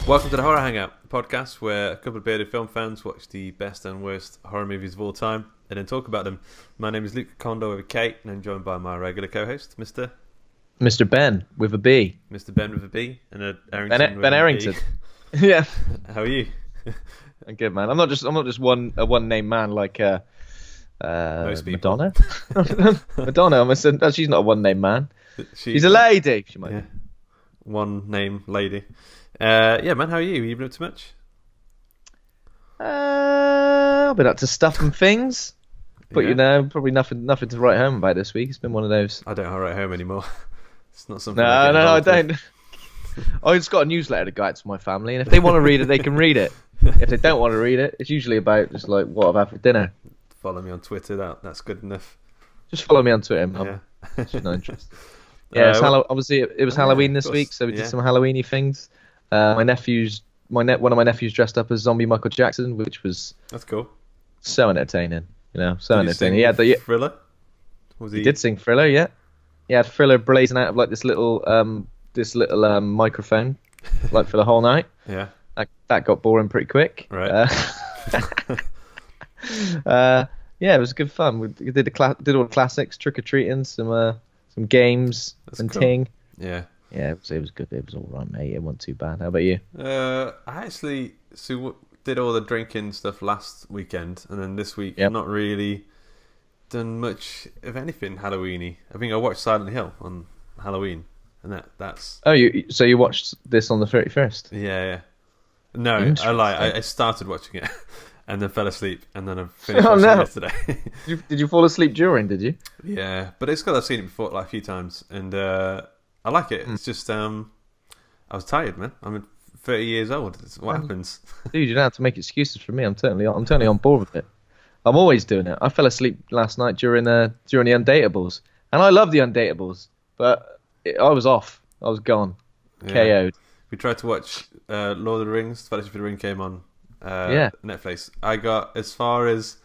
Welcome to the Horror Hangout, the podcast where a couple of bearded film fans watch the best and worst horror movies of all time and then talk about them. My name is Luke Kondo with a K, and I'm joined by my regular co-host, Mr. Ben with a B. Mr. Ben with a B and a Errington with Ben a Errington. B. Yeah, How are you? I'm good, man. I'm not just a one name man like Most people. Madonna. Madonna. She's not a one name man. She's a lady. She might. Yeah. One name lady. Yeah, man. How are you? You been up to much? I've been up to stuff and things, but Yeah. probably nothing to write home about this week. It's been one of those. I don't write home anymore. It's not something. No, I don't. I just got a newsletter to go out to my family, and if they want to read it, they can read it. If they don't want to read it, it's usually about just like what I've had for dinner. Follow me on Twitter. That's good enough. Just follow me on Twitter. I'm Yeah. just not interested. Yeah, obviously it was Halloween this of week, course, so we did yeah. some Halloweeny things. One of my nephews dressed up as zombie Michael Jackson, which was That's cool. so entertaining. So Did he sing entertaining. He had the Thriller. Was he did sing Thriller, yeah. He had Thriller blazing out of like this little microphone, like for the whole night. Yeah. That got boring pretty quick. Right. Yeah, it was good fun. We did did all the classics, trick or treating, some games That's and cool. ting. Yeah. Yeah, it was good. It was all right, mate. It wasn't too bad. How about you? I actually did all the drinking stuff last weekend, and then this week Yep. not really done much of anything Halloweeny. I think I watched Silent Hill on Halloween, and that's Oh, so you watched this on the 31st? yeah. No, I Interesting. lie. I started watching it and then fell asleep, and then I finished Oh, watching no. it yesterday. Did you fall asleep during? Did you? Yeah, but it's because I've seen it before like a few times, and I like it. It's just I was tired, man. I'm 30 years old. It's what happens. Dude, you don't have to make excuses for me. I'm totally on board with it. I'm always doing it. I fell asleep last night during the Undateables, and I love the Undateables, but I was off. I was gone, Yeah. KO'd. We tried to watch Lord of the Rings. Fellowship of the Ring came on Yeah. Netflix. I got as far as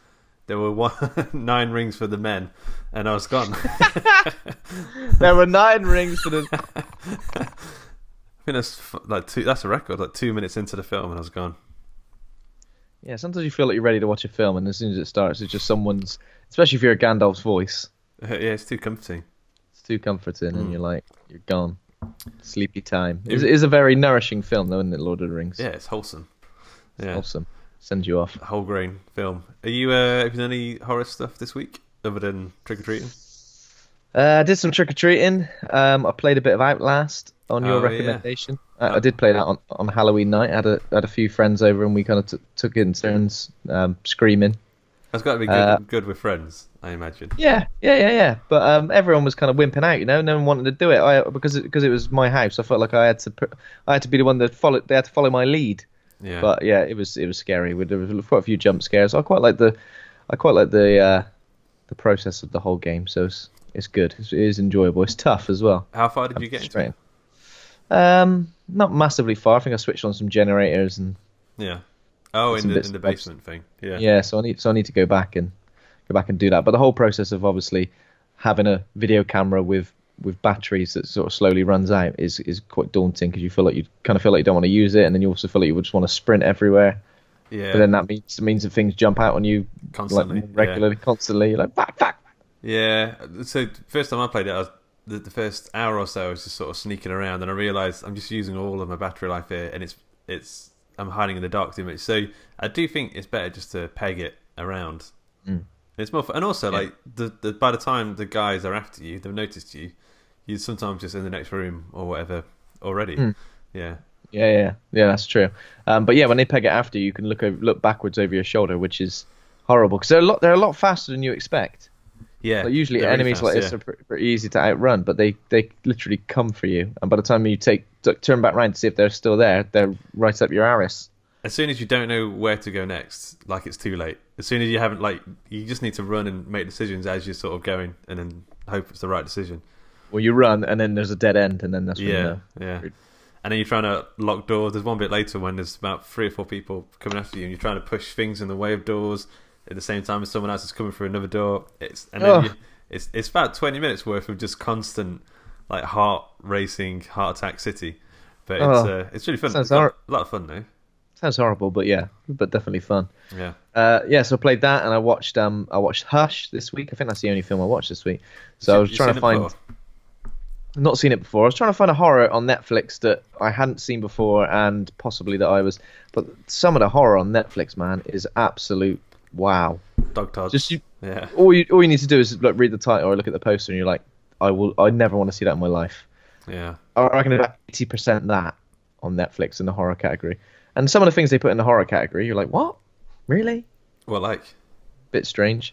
there were 9 rings for the men, and I was gone. There were 9 rings for the. I think that's a record. Like 2 minutes into the film, and I was gone. Yeah, sometimes you feel like you're ready to watch a film, and as soon as it starts, it's just someone's. Especially if you're a Gandalf's voice, Yeah, it's too comforting. it's too comforting, and you're gone. Sleepy time. It is a very nourishing film, though, isn't it? Lord of the Rings. Yeah, it's wholesome. Yeah, Awesome. Send you off. a whole grain film. Are you? Have you done any horror stuff this week other than trick or treating? I did some trick or treating. I played a bit of Outlast on your Oh, yeah. recommendation. I did play that on Halloween night. I had a few friends over, and we kind of took it in turns screaming. That's got to be good with friends, I imagine. Yeah. But everyone was kind of wimping out, No one wanted to do it. Because it was my house. I felt like I had to be the one that followed. They had to follow my lead. Yeah. But yeah, it was scary. There was quite a few jump scares. I quite like the process of the whole game. So it's good. It is enjoyable. It's tough as well. How far did you get into it? Not massively far. I think I switched on some generators and Yeah. Oh, Some in bits the and bobs. basement thing. Yeah. yeah. So I need to go back and do that. But the whole process of obviously having a video camera with batteries that sort of slowly runs out is quite daunting, because you feel like you don't want to use it, and then you also feel like you would just want to sprint everywhere. Yeah. But then that means that things jump out on you Constantly, like regularly, constantly. You're like fuck. Yeah. So first time I played it, I was the first hour or so I was just sort of sneaking around, and I realised I'm just using all of my battery life here, and it's I'm hiding in the dark too much. So I do think it's better just to peg it around. It's more fun. And also, like by the time the guys are after you, they've noticed you. You're sometimes just in the next room or whatever already. Yeah. Yeah, that's true. But yeah, when they peg it after you, can look backwards over your shoulder, which is horrible, because they're a lot faster than you expect. Yeah. Like usually they're really enemies fast, like this are pretty easy to outrun, but they literally come for you, and by the time you turn back round to see if they're still there, they're right up your arse. As soon as you don't know where to go next, like it's too late. As soon as you haven't, like, you just need to run and make decisions as you're sort of going, and then hope it's the right decision. Well, you run, and then there's a dead end, and then that's when you Yeah, know. yeah. And then you're trying to lock doors. There's one bit later when there's about 3 or 4 people coming after you, and you're trying to push things in the way of doors at the same time as someone else is coming through another door. It's about 20 minutes worth of just constant, like, heart racing, heart attack city. But it's really fun. Sounds It's got a lot of fun though. Sounds horrible, but yeah, but definitely fun. Yeah. So I played that, and I watched Hush this week. I think that's the only film I watched this week. So I was trying to find. Not seen it before. I was trying to find a horror on Netflix that I hadn't seen before, and possibly that I was. But some of the horror on Netflix, man, is absolute wow. Dog Tods. Yeah. All you need to do is read the title or look at the poster, and you're like, I never want to see that in my life. Yeah. I reckon about 80% that on Netflix in the horror category. And some of the things they put in the horror category, you're like, what? Really? Well, like? Bit strange.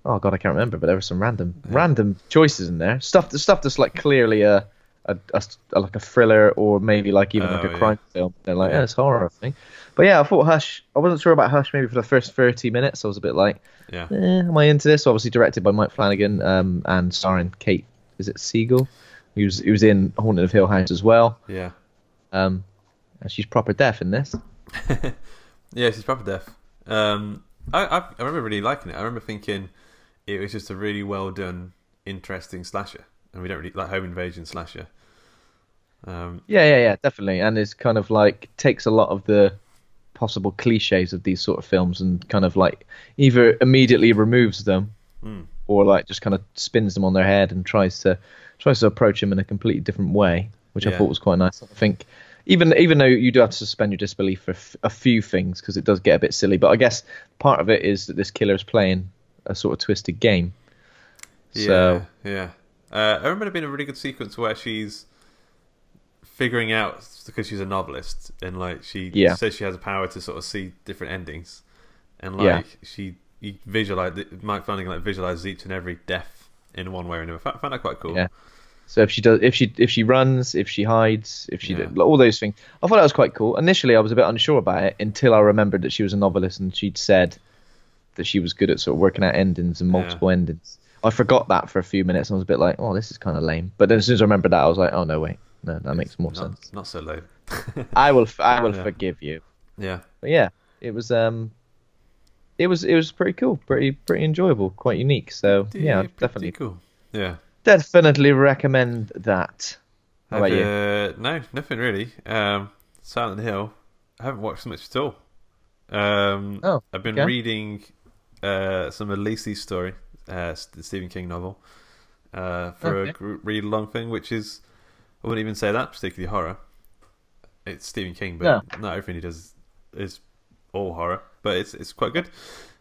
Oh god, I can't remember, but there were some random choices in there. Stuff that's like clearly a like a thriller or maybe like even like a crime film. They're like, it's horror thing. But yeah, I thought Hush. I wasn't sure about Hush maybe for the first 30 minutes. I was a bit like, am I into this? Obviously directed by Mike Flanagan and starring Kate. Is it Siegel? He was in Haunted of Hill House as well. Yeah. And she's proper deaf in this. Yeah, she's proper deaf. I remember really liking it. I remember thinking it was just a really well done, interesting slasher, and we don't really like home invasion slasher. Yeah, definitely. And it's kind of like takes a lot of the possible cliches of these sort of films and kind of like either immediately removes them or like just kind of spins them on their head and tries to approach them in a completely different way, which I thought was quite nice. I think even though you do have to suspend your disbelief for a few things because it does get a bit silly, but I guess part of it is that this killer is playing a sort of twisted game. Yeah. I remember there being a really good sequence where she's figuring out, because she's a novelist, and like she says she has a power to sort of see different endings, and like you visualize, Mike Flanagan like visualizes each and every death in one way or another. I found that quite cool. Yeah. So if she runs, if she hides, if she did all those things, I thought that was quite cool. Initially, I was a bit unsure about it until I remembered that she was a novelist and she'd said that she was good at sort of working out endings and multiple endings. I forgot that for a few minutes and I was a bit like, oh, this is kind of lame. But then as soon as I remembered that, I was like, oh no, wait, no, that makes more sense. Not so lame. I will forgive you. Yeah. But yeah, it was pretty cool, pretty enjoyable, quite unique. So yeah, definitely cool. Yeah. Definitely recommend that. How about you? No, nothing really. Silent Hill. I haven't watched much at all. I've been reading some of Lacey's story, the Stephen King novel, for a really long thing, which is, I wouldn't even say that particularly horror. It's Stephen King, but not everything he does is all horror, but it's quite good.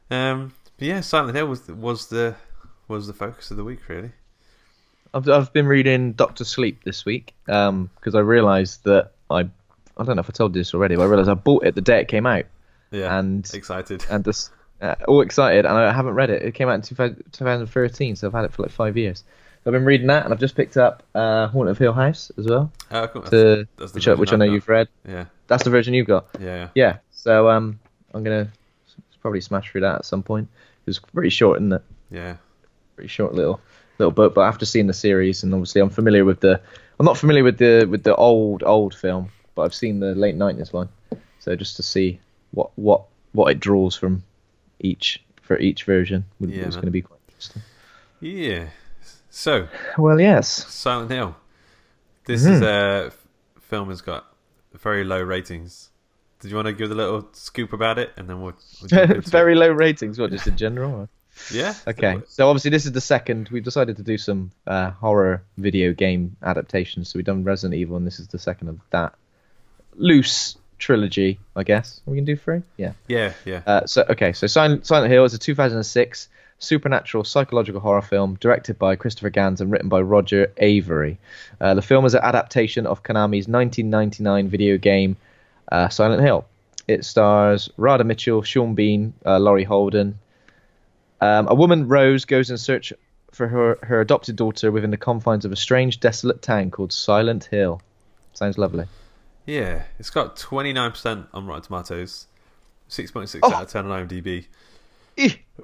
But yeah, Silent Hill was the focus of the week, really. I've been reading Doctor Sleep this week because I realised that I don't know if I told you this already, but I realised I bought it the day it came out. Yeah, and excited. And just all excited, and I haven't read it. It came out in 2013, so I've had it for like 5 years. So I've been reading that, and I've just picked up Haunted of Hill House as well, that's which I know you've read. Yeah, that's the version you've got. Yeah. So I'm gonna probably smash through that at some point. It's pretty short, isn't it? Yeah, pretty short little book. But after seeing the series, and obviously I'm not familiar with the old film, but I've seen the late 90s one. So just to see what it draws from each version is going to be quite interesting. Yeah. So. Well, yes. Silent Hill. This is a film has got very low ratings. Did you want to give a little scoop about it, and then we'll very low ratings? What, just in general? Yeah. Okay. So obviously this is the second. We've decided to do some horror video game adaptations. So we've done Resident Evil, and this is the second of that loose trilogy, I guess. We can do 3? Yeah. Yeah. So Silent Hill is a 2006 supernatural psychological horror film directed by Christopher Gans and written by Roger Avary. The film is an adaptation of Konami's 1999 video game Silent Hill. It stars Radha Mitchell, Sean Bean, Laurie Holden. A woman, Rose, goes in search for her adopted daughter within the confines of a strange, desolate town called Silent Hill. Sounds lovely. Yeah, it's got 29% on Rotten Tomatoes, 6.6 out of 10 on IMDb.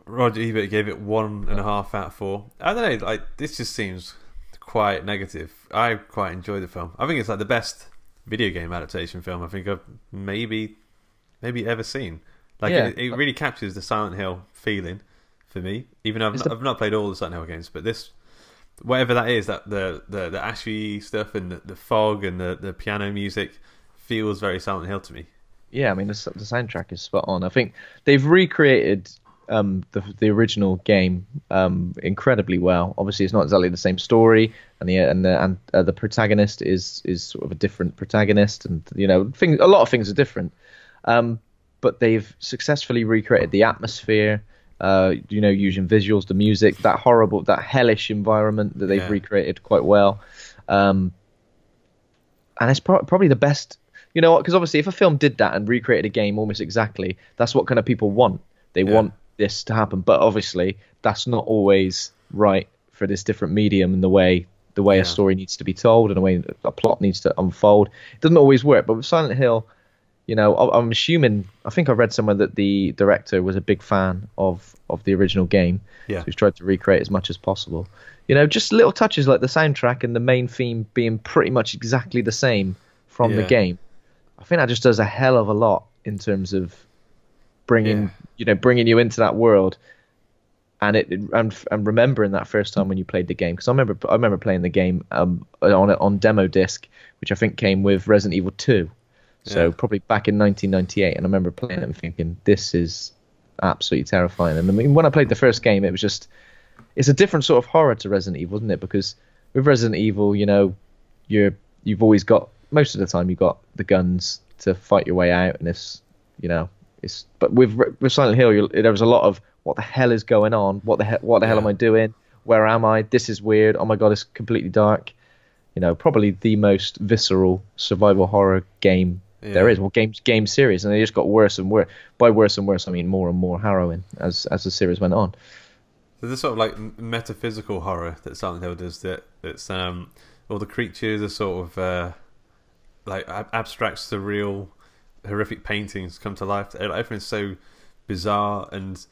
Roger Ebert gave it 1.5 out of 4. I don't know, like this just seems quite negative. I quite enjoy the film. I think it's like the best video game adaptation film I think I've maybe ever seen. Like it really captures the Silent Hill feeling for me. Even though I've not played all the Silent Hill games, but this, whatever that is, that the ashy stuff and the fog and the piano music, feels very Silent Hill to me. Yeah, I mean the soundtrack is spot on. I think they've recreated the original game incredibly well. Obviously, it's not exactly the same story, and the protagonist is sort of a different protagonist, and a lot of things are different. But they've successfully recreated the atmosphere. Using visuals, the music, that hellish environment that they've recreated quite well. And it's probably the best. You know what? Because obviously, if a film did that and recreated a game almost exactly, that's what kind of people want. They want this to happen, but obviously, that's not always right for this different medium and the way a story needs to be told and the way a plot needs to unfold. It doesn't always work. But with Silent Hill, I'm assuming. I think I read somewhere that the director was a big fan of the original game. Yeah, so he's tried to recreate as much as possible. Just little touches like the soundtrack and the main theme being pretty much exactly the same from the game. I think that just does a hell of a lot in terms of bringing you into that world, and remembering that first time when you played the game. Because I remember playing the game on demo disc, which I think came with Resident Evil 2. So probably back in 1998, and I remember playing it and thinking, this is absolutely terrifying. And I mean, when I played the first game, it's a different sort of horror to Resident Evil, isn't it? Because with Resident Evil, you've always got, most of the time, you've got the guns to fight your way out, and but with Silent Hill, there was a lot of what the hell is going on? What the hell am I doing? Where am I? This is weird. Oh my god, it's completely dark. Probably the most visceral survival horror game there is. Well, game series, and they just got worse and worse. By worse and worse, I mean more and more harrowing as the series went on. There's this sort of like metaphysical horror that Silent Hill does. That it's all the creatures are sort of like abstract, surreal, horrific paintings come to life. Everything's so bizarre and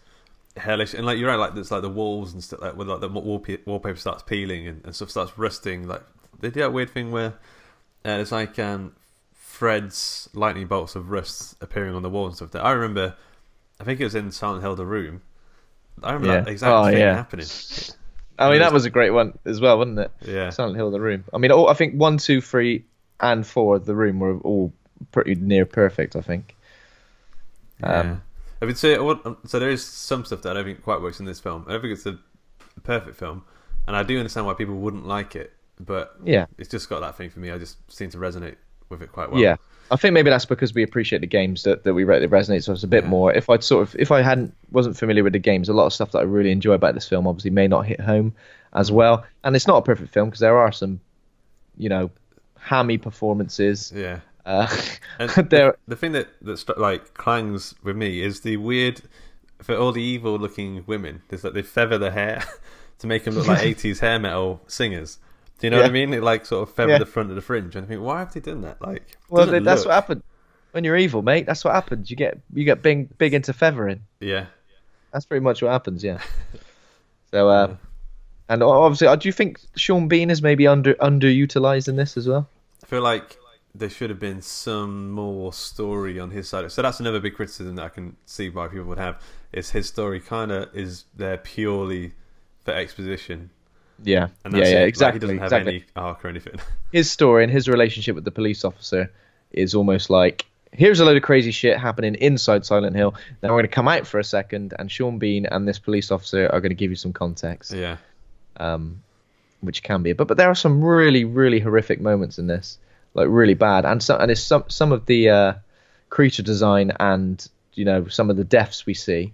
hellish, and like you're right, like it's like the walls and stuff, like, with like the wallpaper starts peeling and stuff starts rusting. Like they do that weird thing where it's like threads, lightning bolts of rust appearing on the wall and stuff. I remember, I think it was in Silent Hill: The Room. I remember that exact thing happening. I mean, that was a great one as well, wasn't it? Yeah. Silent Hill: The Room. I mean, I think 1, 2, 3, and 4, The Room were all pretty near perfect, I think. I mean, so there is some stuff that I don't think quite works in this film. I don't think it's a perfect film, and I do understand why people wouldn't like it, but it's just got that thing for me. I just seem to resonate with it quite well. Yeah, I think maybe that's because we appreciate the games that we rate that resonates with us a bit more. If I wasn't familiar with the games, a lot of stuff that I really enjoy about this film obviously may not hit home as well. And it's not a perfect film because there are some, hammy performances. Yeah. And the thing that like clangs with me is the weird, for all the evil looking women, is that they feather their hair to make them look like 80s hair metal singers. Do you know what I mean? They like sort of feather the front of the fringe, and I think, why have they done that? Like, well, that's what happened when you're evil, mate. That's what happens. You get big into feathering. Yeah, that's pretty much what happens. Yeah. So, and obviously, do you think Sean Bean is maybe underutilized in this as well? I feel like there should have been some more story on his side. So that's another big criticism that I can see why people would have. Is his story kind of is there purely for exposition? Yeah, and that's exactly. Like, he doesn't have any arc or anything. His story and his relationship with the police officer is almost like, here's a load of crazy shit happening inside Silent Hill. Then we're going to come out for a second, and Sean Bean and this police officer are going to give you some context. Yeah. Which can be, but there are some really, really horrific moments in this, like really bad, and it's some of the creature design and some of the deaths we see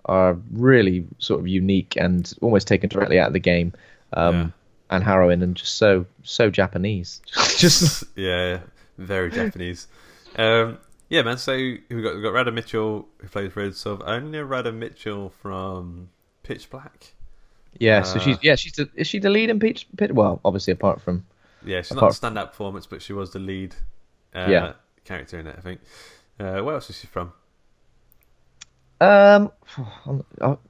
are really sort of unique and almost taken directly out of the game. And harrowing and just so Japanese. Just very Japanese. Man. So we got Radha Mitchell, who plays Red Silver. I only know Radha Mitchell from Pitch Black. Yeah, so is she the lead in Pitch? Well, obviously apart from she's not a stand-up performance, but she was the lead character in it, I think. Where else is she from? I'm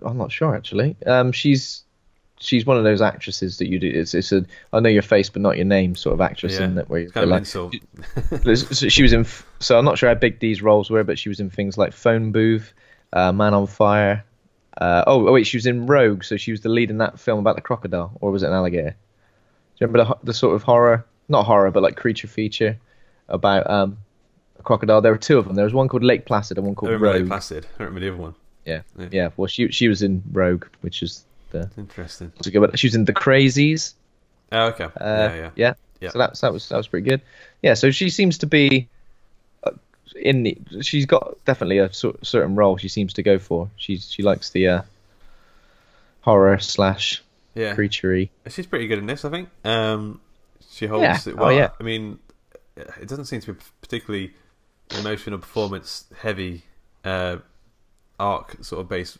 not sure actually. She's one of those actresses that you do. It's a I know your face but not your name sort of actress, in that where you're kind of insult. She was in. So I'm not sure how big these roles were, but she was in things like Phone Booth, Man on Fire. She was in Rogue, so she was the lead in that film about the crocodile, or was it an alligator? Do you remember the sort of horror, not horror, but like creature feature about crocodile. There were two of them. There was one called Lake Placid and one I called remember Rogue. Placid. I don't remember the other one. Yeah. Well, she was in Rogue, which is the Interesting. she was in The Crazies. Oh, okay. Yeah. So that was pretty good. Yeah. So she seems to be she's got definitely a certain role she seems to go for. She likes the horror / creaturey. She's pretty good in this, I think. She holds it well. Oh, yeah. I mean, it doesn't seem to be particularly emotional performance heavy arc sort of based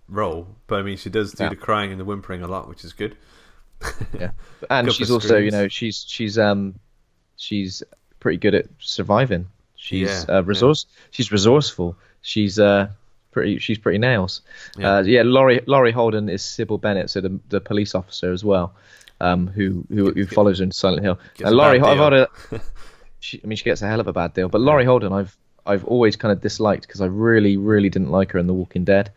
role, but I mean she does do the crying and the whimpering a lot, which is good. Yeah, and she's also she's pretty good at surviving. She's she's resourceful. She's pretty nails. Laurie Holden is Sybil Bennett, so the police officer as well, who follows her into Silent Hill. And Laurie Holden, she gets a hell of a bad deal. But Laurie Holden, I've always kind of disliked because I really, really didn't like her in The Walking Dead.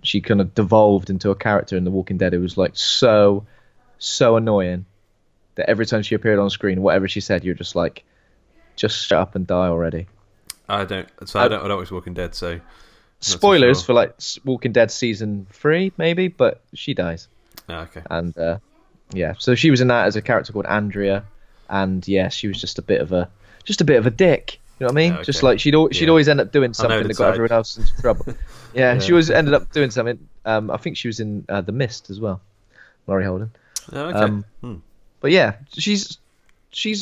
She kind of devolved into a character in The Walking Dead who was like so annoying that every time she appeared on screen, whatever she said, you're just like, just shut up and die already. I don't watch Walking Dead, so spoilers for like Walking Dead season 3 maybe, but she dies. Oh, okay. And so she was in that as a character called Andrea, and she was just a bit of a dick. You know what I mean? Okay. Just like she'd always end up doing something that got everyone else into trouble. She always ended up doing something. I think she was in The Mist as well, Laurie Holden. Oh, okay. But yeah, she's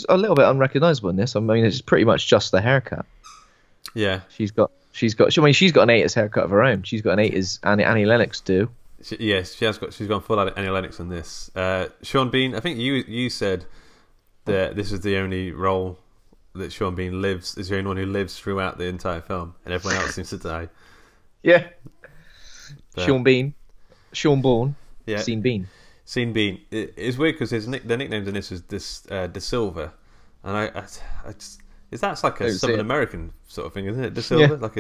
a little bit unrecognizable in this. I mean, it's pretty much just the haircut. Yeah. She's got an 80s haircut of her own. She's got an 80s Annie Lennox do. She's gone full out of Annie Lennox on this. Sean Bean, I think you said that this is the only role that Sean Bean is the only one who lives throughout the entire film, and everyone else seems to die. Yeah. But, Sean Bourne. Yeah. Sean Bean. It's weird because the nicknames in this is De Silva, and I just that's like a Southern American sort of thing, isn't it? De Silva,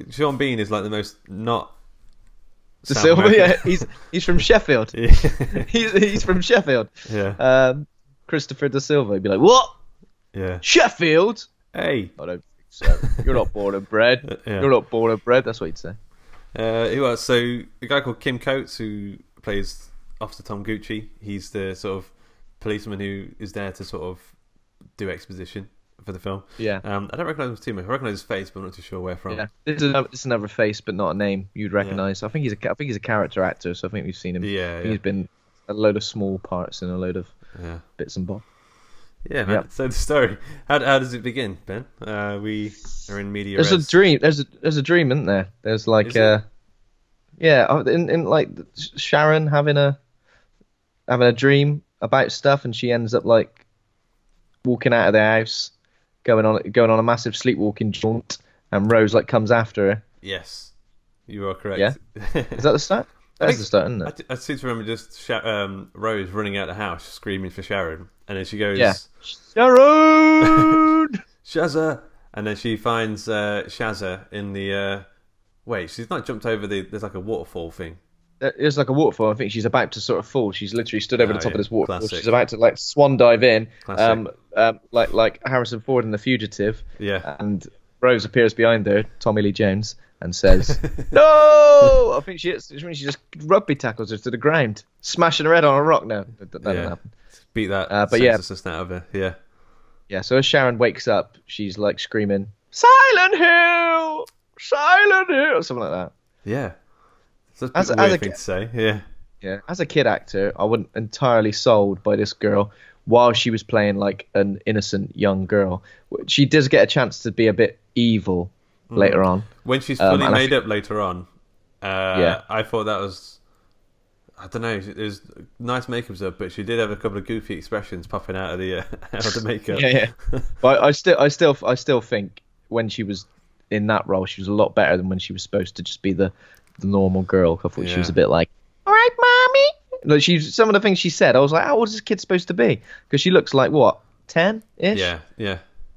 Sean Bean is like the most not. De Silva, he's from Sheffield. Yeah. he's from Sheffield. Yeah. Christopher De Silva, he'd be like, what? Yeah. Sheffield? Hey. I don't think so. You're not born and bred. Yeah. You're not born and bred. That's what he'd say. So a guy called Kim Coates, who plays Officer Tom Gucci, he's the sort of policeman who is there to sort of do exposition for the film. Yeah. I don't recognise him too much. I recognise his face, but I'm not too sure where from. Yeah. This is another face, but not a name you'd recognise. Yeah. I think he's a character actor, so I think we've seen him. Yeah. He's been a load of small parts in a load of bits and bobs. Yeah, man. Yep. So the story, how does it begin, Ben? We are in media. There's a dream. There's a dream, isn't there? There's like in like Sharon having a dream about stuff, and she ends up like walking out of the house, going on a massive sleepwalking jaunt, and Rose like comes after her. Yes, you are correct. Yeah, is that the start? That's the start, isn't it? I seem to remember just Rose running out of the house screaming for Sharon, and then she goes, Sharon! Shazza! And then she finds Shazza in the... Wait, she's not jumped over there's like a waterfall thing. There's like a waterfall. I think she's about to sort of fall. She's literally stood over the top of this waterfall. Classic. She's about to like swan dive in, like Harrison Ford in The Fugitive. Yeah. And Rose appears behind her, Tommy Lee Jones, and says, "No!" I think she just rugby tackles her to the ground, smashing her head on a rock. No, that didn't happen. Beat that. But yeah, out of her. Yeah. Yeah. So as Sharon wakes up, she's like screaming, "Silent Hill, Silent Hill," or something like that. Yeah. That's a weird thing to say. Yeah. Yeah. As a kid actor, I wasn't entirely sold by this girl while she was playing like an innocent young girl. She does get a chance to be a bit evil later on. When she's fully made up later on, I thought that was, I don't know, it was nice makeup up, but she did have a couple of goofy expressions popping out of the makeup. Yeah. But I still think when she was in that role, she was a lot better than when she was supposed to just be the normal girl. I thought she was a bit like, "All right, mommy." Like some of the things she said, I was like, "How old is this kid supposed to be?" Because she looks like what, 10-ish? Yeah.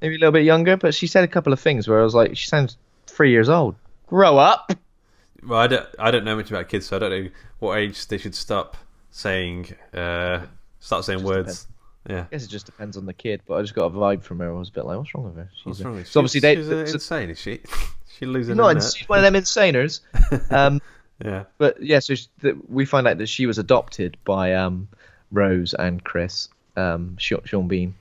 Maybe a little bit younger, but she said a couple of things where I was like, she sounds 3 years old. Grow up. Well, I don't know much about kids, so I don't know what age they should stop saying words. Yeah. I guess it just depends on the kid, but I just got a vibe from her. I was a bit like, what's wrong with her? What's wrong with her? So obviously she's insane, is she? She's losing her not she's one of them insaners. Yeah. But yeah, so we find out that she was adopted by Rose and Chris, Sean Bean.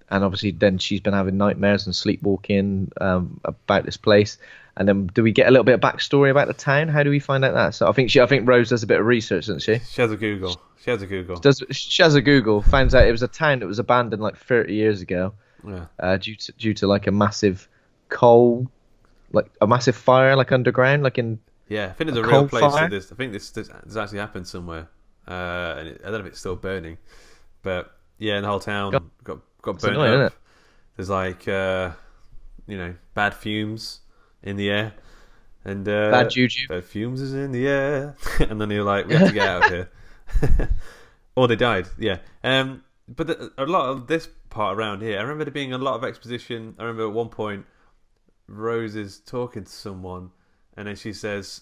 And obviously then she's been having nightmares and sleepwalking about this place. And then do we get a little bit of backstory about the town? How do we find out that? So I think Rose does a bit of research, doesn't she? She has a Google. She has a Google. Finds out it was a town that was abandoned like 30 years ago. Yeah. Due to like a massive massive fire, like underground, like in. Yeah, I think there's a real place for this. I think this actually happened somewhere. And I don't know if it's still burning, but yeah, the whole town got burnt annoying, up. Isn't it? There's like bad fumes in the air, and bad juju. Bad fumes is in the air, and then you're like, we have to get out of here. Or they died. Yeah. But a lot of this part around here, I remember there being a lot of exposition. I remember at one point, Rose is talking to someone. And then she says,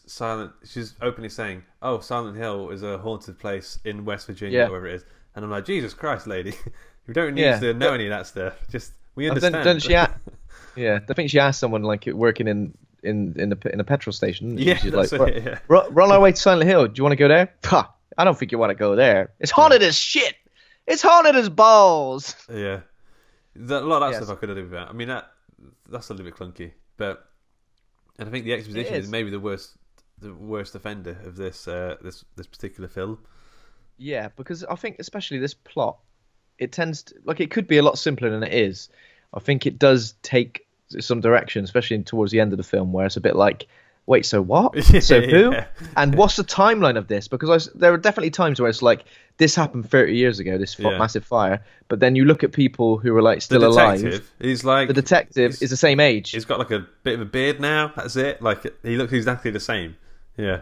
she's openly saying, "Oh, Silent Hill is a haunted place in West Virginia, or wherever it is." And I'm like, Jesus Christ, lady. You don't need to know any of that stuff. Just, we understand. Don't she I think she asked someone like working in a petrol station. Yeah, she's that's like, it, yeah. We're on our way to Silent Hill. Do you want to go there? Pah, I don't think you want to go there. It's haunted as shit. It's haunted as balls. Yeah. A lot of that stuff I could have done with that. I mean, that's a little bit clunky. But... And I think the exposition is maybe the worst offender of this particular film. Yeah, because I think especially this plot, it tends to, like, it could be a lot simpler than it is. I think it does take some direction, especially towards the end of the film, where it's a bit like, wait, so what? So who? And what's the timeline of this? Because there are definitely times where it's like, this happened 30 years ago, this massive fire. But then you look at people who are like still alive. He's like the detective is the same age. He's got like a bit of a beard now. That's it. Like he looks exactly the same. Yeah.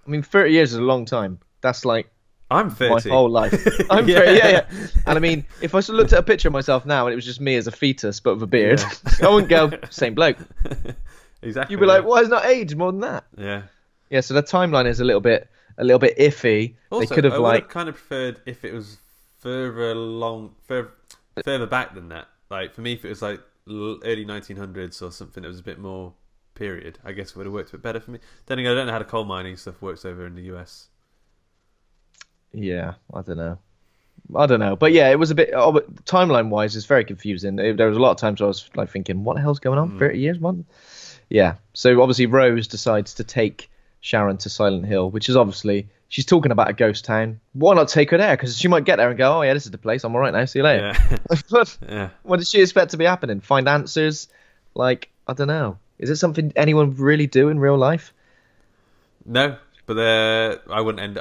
I mean, 30 years is a long time. That's like I'm 30. My whole life. I'm 30. Yeah. And I mean, if I looked at a picture of myself now and it was just me as a fetus but with a beard, I wouldn't go same bloke. Exactly. You'd be like, why has not aged more than that? Yeah. Yeah. So the timeline is a little bit iffy. Also, they could have I would have kind of preferred if it was further back than that. Like for me, if it was like early 1900s or something that was a bit more period, I guess it would have worked a bit better for me. Then again, I don't know how the coal mining stuff works over in the US. Yeah, I don't know. But yeah, it was a bit timeline wise, it's very confusing. There was a lot of times I was like thinking, what the hell's going on? 30 years, what? Yeah. So obviously Rose decides to take Sharon to Silent Hill, which is obviously, she's talking about a ghost town. Why not take her there? Because she might get there and go, oh yeah, this is the place. I'm all right now. See you later. Yeah. What did she expect to be happening? Find answers? Like, I don't know. Is it something anyone would really do in real life? No, but I wouldn't end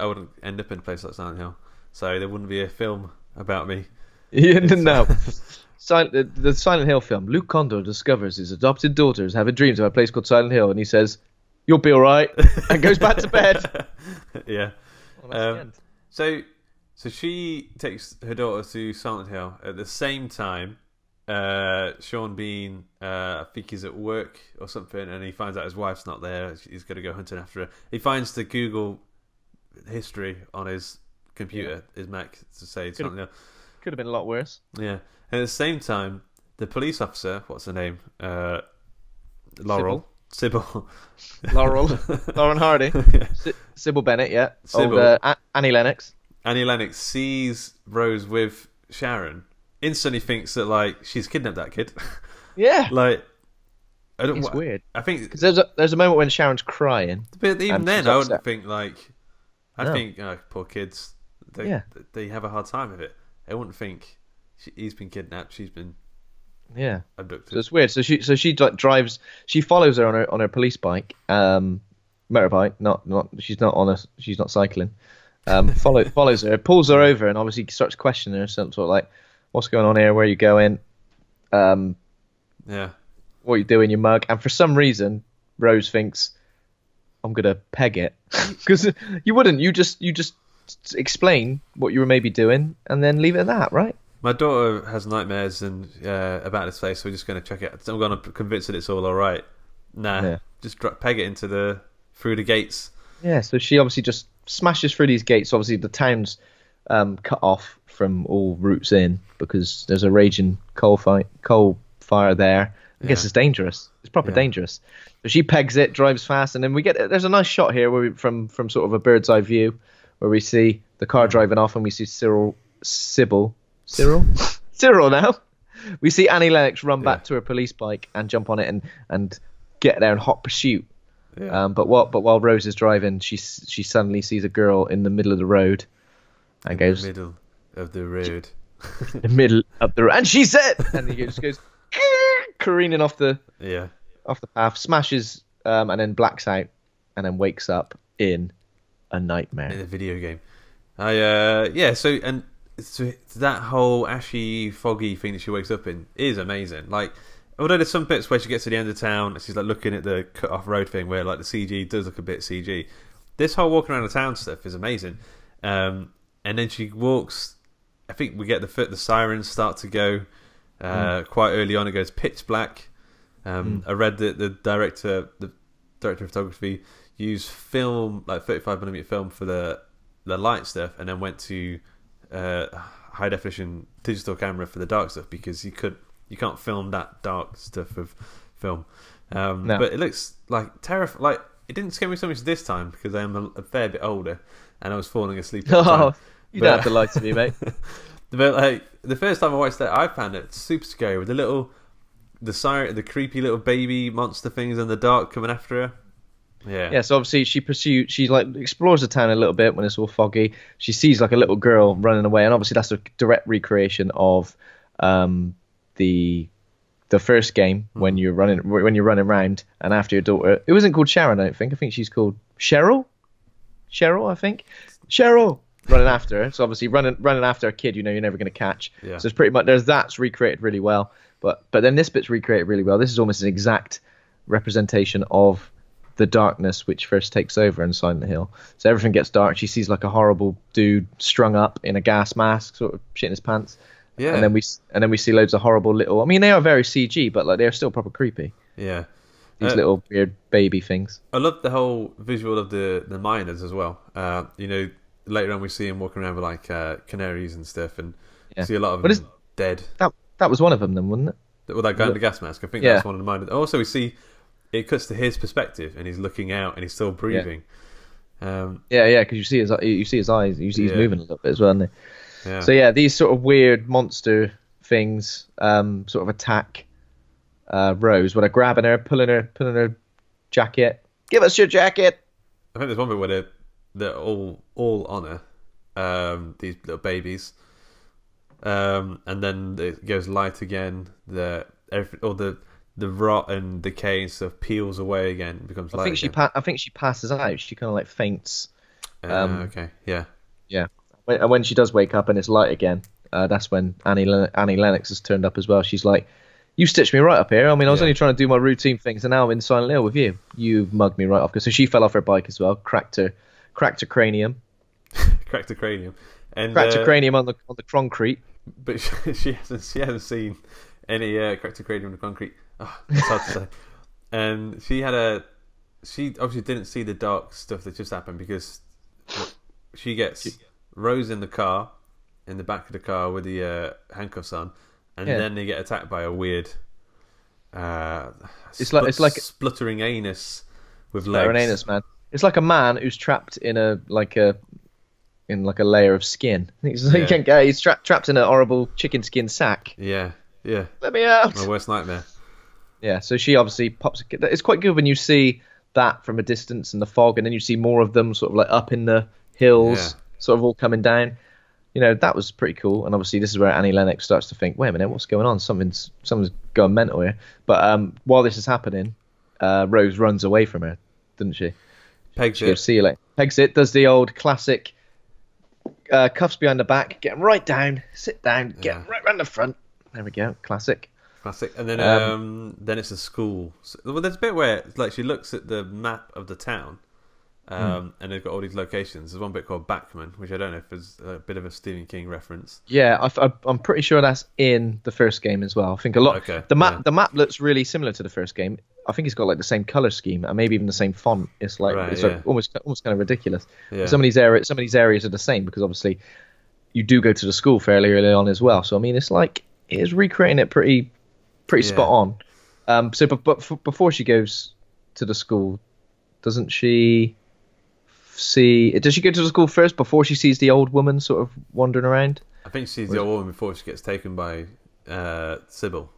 up in a place like Silent Hill, so there wouldn't be a film about me. No. The Silent Hill film. Luke Condor discovers his adopted daughters having dreams of a place called Silent Hill, and he says, "You'll be all right," and goes back to bed. Yeah. Well, so she takes her daughter to Silent Hill at the same time. Sean Bean, I think he's at work or something, and he finds out his wife's not there. He's going to go hunting after her. He finds the Google history on his computer, his Mac, to say something else. Could have been a lot worse. Yeah. And at the same time, the police officer, what's her name? Laurel. Sybil. Lauren Hardy. Sybil Bennett, yeah. Sybil. Old, Annie Lennox. Annie Lennox sees Rose with Sharon. Instantly thinks that like she's kidnapped that kid. Yeah. Like It's weird. I think because there's a moment when Sharon's crying. But even then, I wouldn't think like. I think poor kids. They have a hard time with it. I wouldn't think he's been kidnapped. She's been abducted. So it's weird. So she like drives. She follows her on her police bike, motorbike. Not. She's not cycling. Follows her, pulls her over, and obviously starts questioning her. Sort of like, what's going on here? Where are you going? What are you doing, you mug? And for some reason, Rose thinks, I'm gonna peg it, because you wouldn't. You just explain what you were maybe doing and then leave it at that, right? My daughter has nightmares and about this place, so we're just going to check it. I'm going to convince that it's all right. Just peg it through the gates. Yeah, so she obviously just smashes through these gates. Obviously, the town's cut off from all routes in because there's a raging coal fire there. I guess it's dangerous. It's proper dangerous. So she pegs it, drives fast, and then there's a nice shot here where from sort of a bird's eye view where we see the car driving off and we see Cyril now. We see Annie Lennox run back to her police bike and jump on it and get there in hot pursuit. Yeah. But while Rose is driving, she suddenly sees a girl in the middle of the road and goes, the middle of the road. The middle of the road. And she said, and he just goes careening off the path, smashes, and then blacks out, and then wakes up in a nightmare. In a video game. So that whole ashy, foggy thing that she wakes up in is amazing. Like, although there's some bits where she gets to the end of town and she's like looking at the cut off road thing where like the CG does look a bit CG. This whole walking around the town stuff is amazing. And then she walks. I think we get the sirens start to go quite early on. It goes pitch black. I read that the director of photography used film, like 35mm film for the light stuff, and then went to high definition digital camera for the dark stuff because you can't film that dark stuff with film. No. But it looks like terrifying. Like, it didn't scare me so much this time because I am a fair bit older and I was falling asleep at the time. You don't have to lie to me, mate. But like the first time I watched that, I found it super scary with the creepy little baby monster things in the dark coming after her. Yeah. So obviously she like explores the town a little bit when it's all foggy. She sees like a little girl running away, and obviously that's a direct recreation of the first game when you're running around and after your daughter. It wasn't called Sharon, I don't think. I think she's called Cheryl, I think. Cheryl running after her. So obviously running after a kid, you're never going to catch. Yeah. So it's pretty much that's recreated really well. But then this bit's recreated really well. This is almost an exact representation of the darkness which first takes over in Silent Hill. So everything gets dark. She sees like a horrible dude strung up in a gas mask, sort of shitting his pants. Yeah. And then we see loads of horrible little. I mean, they are very CG, but like they're still proper creepy. Yeah. These little weird baby things. I love the whole visual of the miners as well. Later on we see him walking around with like canaries and stuff, and see a lot of them dead. That was one of them, then, wasn't it? Well, that guy in the gas mask. I think that's one of the miners. Also, we see it cuts to his perspective, and he's looking out, and he's still breathing. Because you see his eyes. You see he's moving a little bit as well, isn't he? Yeah. So these sort of weird monster things sort of attack Rose. When they're grabbing her, pulling her jacket. Give us your jacket. I think there's one bit where they're all on her, these little babies, and then it goes light again. The rot and decay and stuff peels away again. It becomes light. I think she passes out. She kind of like faints. Okay. Yeah. And when she does wake up and it's light again, that's when Annie Lennox has turned up as well. She's like, "You stitched me right up here. I mean, I was only trying to do my routine things, and now I'm in Silent Hill with you. You've mugged me right off." So she fell off her bike as well, cracked her cranium. Cracked her cranium. And cracked her cranium on the concrete. But she hasn't seen any cracked her cranium on the concrete. Oh, it's hard to say. And she obviously didn't see the dark stuff that just happened because she gets Rose in the car, in the back of the car with the handcuffs on, and then they get attacked by a weird it's like spluttering anus with legs. Spluttering anus, man. It's like a man who's trapped in a layer of skin. He can't get. He's trapped in a horrible chicken skin sack. Yeah. Let me out. My worst nightmare. Yeah, so she obviously pops. It's quite good when you see that from a distance in the fog, and then you see more of them sort of like up in the hills, sort of all coming down. That was pretty cool. And obviously this is where Annie Lennox starts to think, wait a minute, what's going on? Something's going mental here. But while this is happening, Rose runs away from her, doesn't she? Pegs it. See you later. Pegs it, does the old classic cuffs behind the back, get right down, sit down, get right round the front. There we go, classic. And then then it's a school. Well, there's a bit where like she looks at the map of the town, and they've got all these locations. There's one bit called Backman, which I don't know if is a bit of a Stephen King reference. Yeah, I'm pretty sure that's in the first game as well. I think a lot. Okay, the map looks really similar to the first game. I think it's got like the same color scheme and maybe even the same font. It's like like almost kind of ridiculous. Yeah. Some of these areas are the same because obviously you do go to the school fairly early on as well. So I mean, it's like it is recreating it pretty spot on. So before she goes to the school, doesn't she see? Does she go to the school first before she sees the old woman sort of wandering around? I think she sees the old woman before she gets taken by Sybil.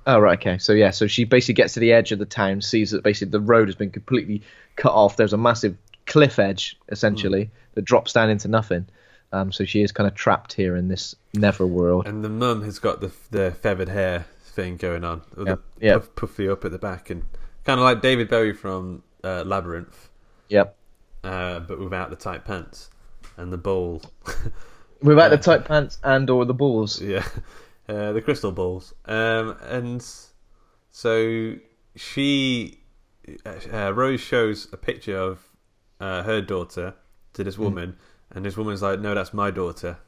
Oh, right, okay. So, yeah, so she basically gets to the edge of the town, sees that basically the road has been completely cut off. There's a massive cliff edge, essentially, that drops down into nothing. So she is kind of trapped here in this netherworld. And the mum has got the feathered hair thing going on. With the puffy up at the back. And kind of like David Bowie from Labyrinth. Yep. But without the tight pants and the ball. Without the tight pants and or the balls. Yeah. The crystal balls, and so Rose shows a picture of her daughter to this woman, and this woman's like, "No, that's my daughter,"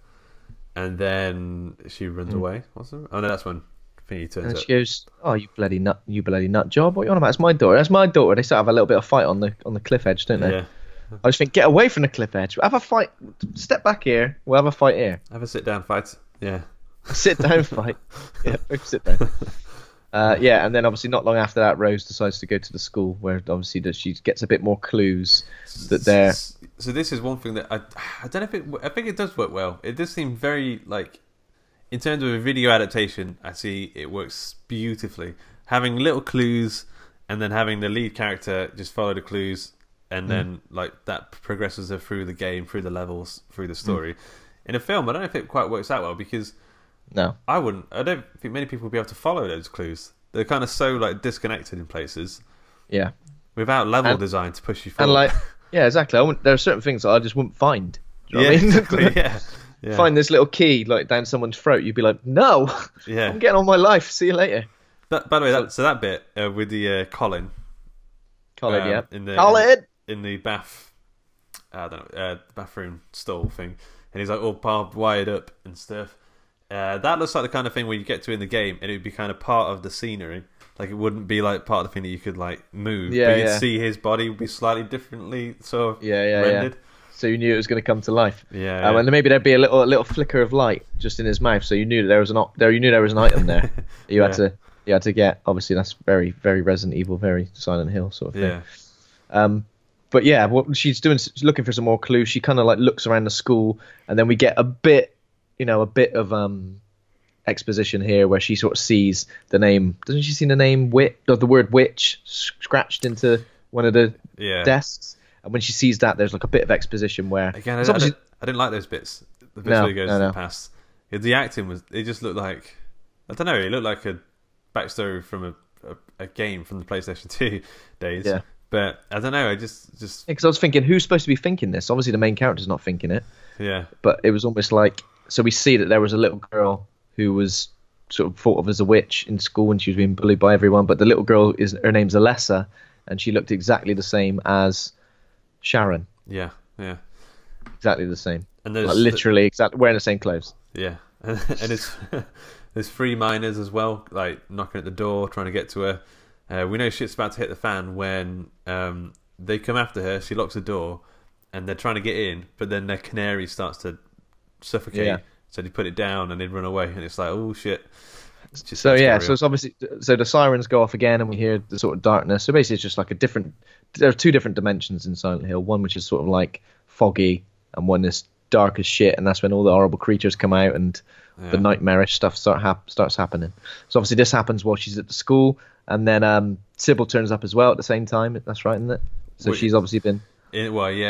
and then she runs away. What's it? Oh no, that's when Thingy turns up. And she goes, "Oh, you bloody nut job! What are you on about? It's my daughter. That's my daughter." They start to have a little bit of fight on the cliff edge, don't they? Yeah. I just think, get away from the cliff edge. Have a fight. Step back here. We'll have a fight here. Have a sit down fight. Yeah. Sit down fight. Yeah, sit down. And then obviously not long after that, Rose decides to go to the school where obviously she gets a bit more clues that they're... So this is one thing that I don't know if I think it does work well. It does seem very, like, in terms of a video adaptation, I see it works beautifully. Having little clues and then having the lead character just follow the clues and then like that progresses her through the game, through the levels, through the story. In a film, I don't know if it quite works that well because... No, I wouldn't. I don't think many people would be able to follow those clues. They're kind of so like disconnected in places. Yeah. Without level design to push you forward. And like, yeah, exactly. There are certain things that I just wouldn't find. Do you know what I mean? Exactly. Yeah. Find this little key like down someone's throat. You'd be like, no, I'm getting on my life. See you later. By the way, that bit with the Colin. Yeah. In the bath. I don't know, bathroom stall thing, and he's like all barbed wired up and stuff. That looks like the kind of thing where you get to in the game and it would be kind of part of the scenery. Like it wouldn't be like part of the thing that you could like move. Yeah, but you'd see his body would be slightly differently sort of rendered. Yeah. So you knew it was going to come to life. Yeah. And maybe there'd be a little flicker of light just in his mouth, so you knew that there was an item there. You had to get. Obviously, that's very very Resident Evil, very Silent Hill sort of thing. Yeah. But yeah, what she's doing, she's looking for some more clues. She kind of like looks around the school, and then we get a bit of exposition here where she sort of sees the name. Doesn't she see the name the word witch scratched into one of the desks? And when she sees that, there's like a bit of exposition where again, I didn't like those bits. The bits where he goes in the past. The acting it just looked like, I don't know. It looked like a backstory from a game from the PlayStation 2 days. Yeah. But I don't know. I just because I was thinking, who's supposed to be thinking this? Obviously, the main character's not thinking it. Yeah. But it was almost like. So we see that there was a little girl who was sort of thought of as a witch in school when she was being bullied by everyone. But the little girl her name's Alessa, and she looked exactly the same as Sharon. Yeah. Exactly the same. And there's like, literally exactly wearing the same clothes. Yeah, and it's there's 3 miners as well, like knocking at the door, trying to get to her. We know shit's about to hit the fan when they come after her. She locks the door, and they're trying to get in, but then their canary starts to suffocate. Yeah. So they put it down and they run away, and it's like, oh shit. So it's obviously the sirens go off again, and we hear the sort of darkness. So basically, it's just like there are 2 different dimensions in Silent Hill. One which is sort of like foggy, and one is dark as shit, and that's when all the horrible creatures come out and the nightmarish stuff starts happening. So obviously, this happens while she's at the school, and then Sybil turns up as well at the same time. That's right, isn't it? So she's obviously been.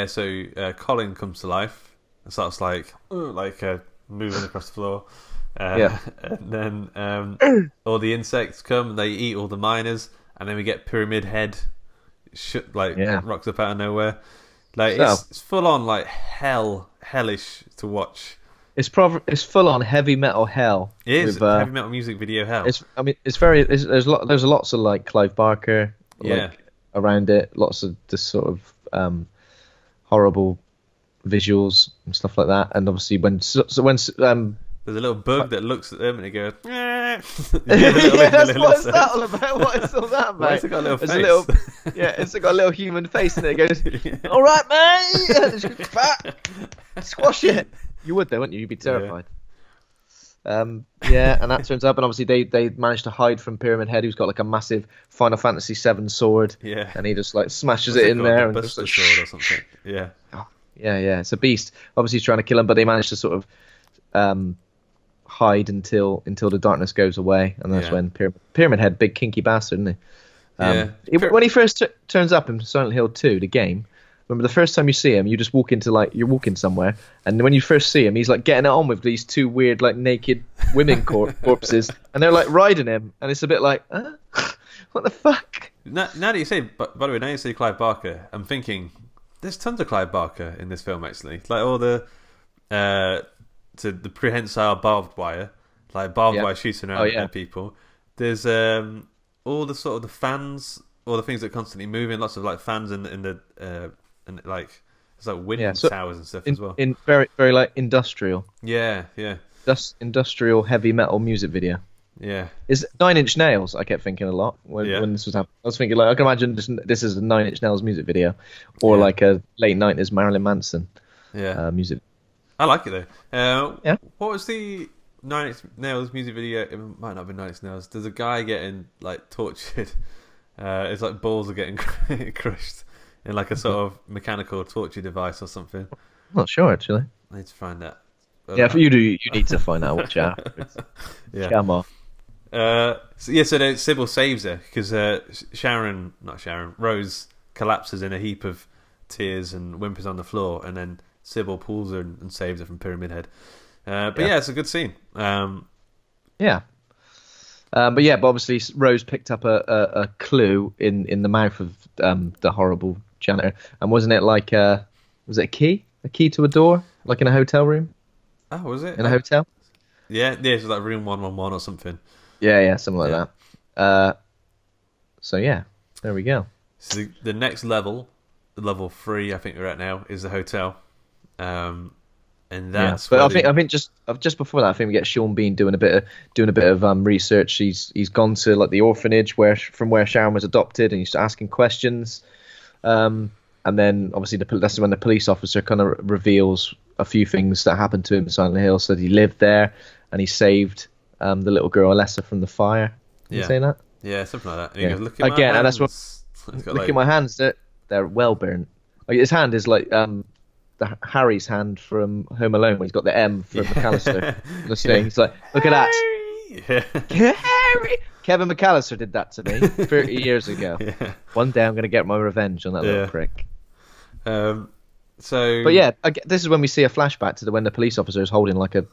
So Colin comes to life and starts like moving across the floor. And then all the insects come and they eat all the miners, and then we get Pyramid Head rocks up out of nowhere. It's full on like hellish to watch. It's full on heavy metal hell. It is heavy metal music video hell. There's lots of like Clive Barker around it, lots of this sort of horrible visuals and stuff like that, and obviously when there's a little bug that looks at them and it goes. What's that all about? What is all that about? Why has it got a little face? It's got a little human face, and it goes, "All right, mate, squash it." You would though, wouldn't you? You'd be terrified. Yeah, and that turns up, and obviously they managed to hide from Pyramid Head, who's got like a massive Final Fantasy VII sword. Yeah. And he just like smashes it in there, and just like, sword or something. Yeah. Oh, yeah, it's a beast. Obviously, he's trying to kill him, but they manage to sort of hide until the darkness goes away, and that's when Pyramid Head, big kinky bastard, isn't he? When he first turns up in Silent Hill 2, the game. Remember the first time you see him, you just walk into you're walking somewhere, and when you first see him, he's like getting it on with these two weird like naked women corpses, and they're like riding him, and it's a bit like, what the fuck? Now that you say, by the way, now you say Clive Barker, I'm thinking there's tons of Clive Barker in this film actually, like all the the prehensile barbed wire, like barbed wire shooting around at people. There's all the sort of the fans, all the things that are constantly moving, lots of like fans in the and like it's like wind towers and stuff as well. In very very like industrial. Yeah. Industrial heavy metal music video. Yeah. Is 9 Inch Nails? I kept thinking a lot when this was happening. I was thinking like I can imagine this is a 9 Inch Nails music video, or like a late 90s Marilyn Manson music. I like it though. What was the 9 Inch Nails music video? It might not have been 9 Inch Nails. There's a guy getting like tortured. It's like balls are getting crushed in like a sort of mechanical torture device or something. I'm not sure actually. I need to find that. For you need to find out. Watch out. Come on. So then Sybil saves her because Rose collapses in a heap of tears and whimpers on the floor, and then Sybil pulls her and saves her from Pyramid Head. But it's a good scene. But obviously Rose picked up a clue in the mouth of the horrible janitor, and wasn't it like was it a key to a door, like in a hotel room? Oh, was it in a hotel? Yeah, it was like room 111 or something. Yeah, something like that. There we go. So the next level, level 3, I think we're at now, is the hotel. And that's. But I think just before that, I think we get Sean Bean doing a bit of research. He's gone to like the orphanage from where Sharon was adopted, and he's asking questions. And then obviously that's when the police officer kind of reveals a few things that happened to him in Silent Hill. So he lived there, and he saved the little girl Alessa from the fire. Did you say that? Yeah, something like that. And he goes, look at again, my and hands. that's what. Look at my hands. They're well burnt. Like his hand is like the Harry's hand from Home Alone when he's got the M for McAllister. He's like, look at that. Harry. Kevin McAllister did that to me 30 years ago. Yeah. One day I'm going to get my revenge on that little prick. But this is when we see a flashback to when the police officer is holding like a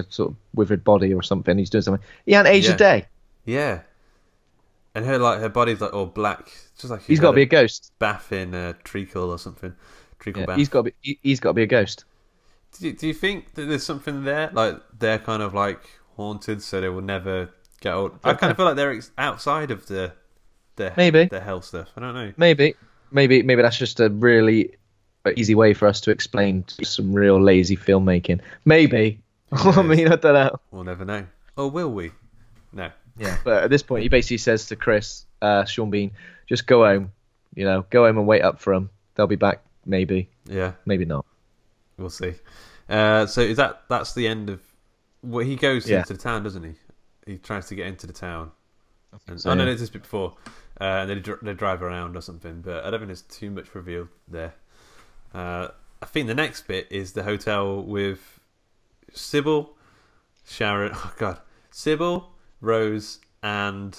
sort of withered body or something. He's doing something. He hadn't aged a day. Yeah. And her body's like all black, just like he's got to be a ghost. Bath in treacle or something. Treacle bath. He's got to be a ghost. Do you think that there's something there, like they're kind of like haunted, so they will never get old? I kind of feel like they're outside of the hell stuff. I don't know. Maybe that's just a really easy way for us to explain some real lazy filmmaking. Maybe. I mean, I don't know. We'll never know. Or will we? No. Yeah, but at this point, he basically says to Chris, Sean Bean, just go home. Go home and wait up for them. They'll be back, maybe. Yeah. Maybe not. We'll see. So is that's the end of... Well, he goes into the town, doesn't he? He tries to get into the town. I know this bit before. And they drive around or something, but I don't think there's too much revealed there. I think the next bit is the hotel with Sybil, Sharon... Oh, God. Sybil, Rose, and...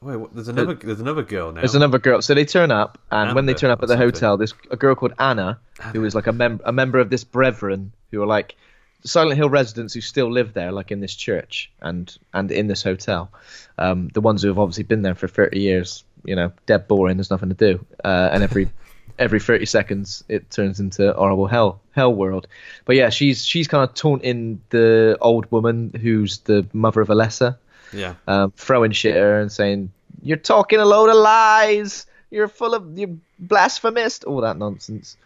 Wait, there's another girl now. There's another girl. So they turn up, and when they turn up at the hotel, there's a girl called Anna, who is like a member of this brethren, who are like Silent Hill residents who still live there, like in this church and in this hotel. The ones who have obviously been there for 30 years, dead boring, there's nothing to do. And every 30 seconds, it turns into horrible hell world. But yeah, she's kind of taunting the old woman who's the mother of Alessa. Yeah. Throwing shit at her and saying, "You're talking a load of lies. You're blasphemous." All that nonsense.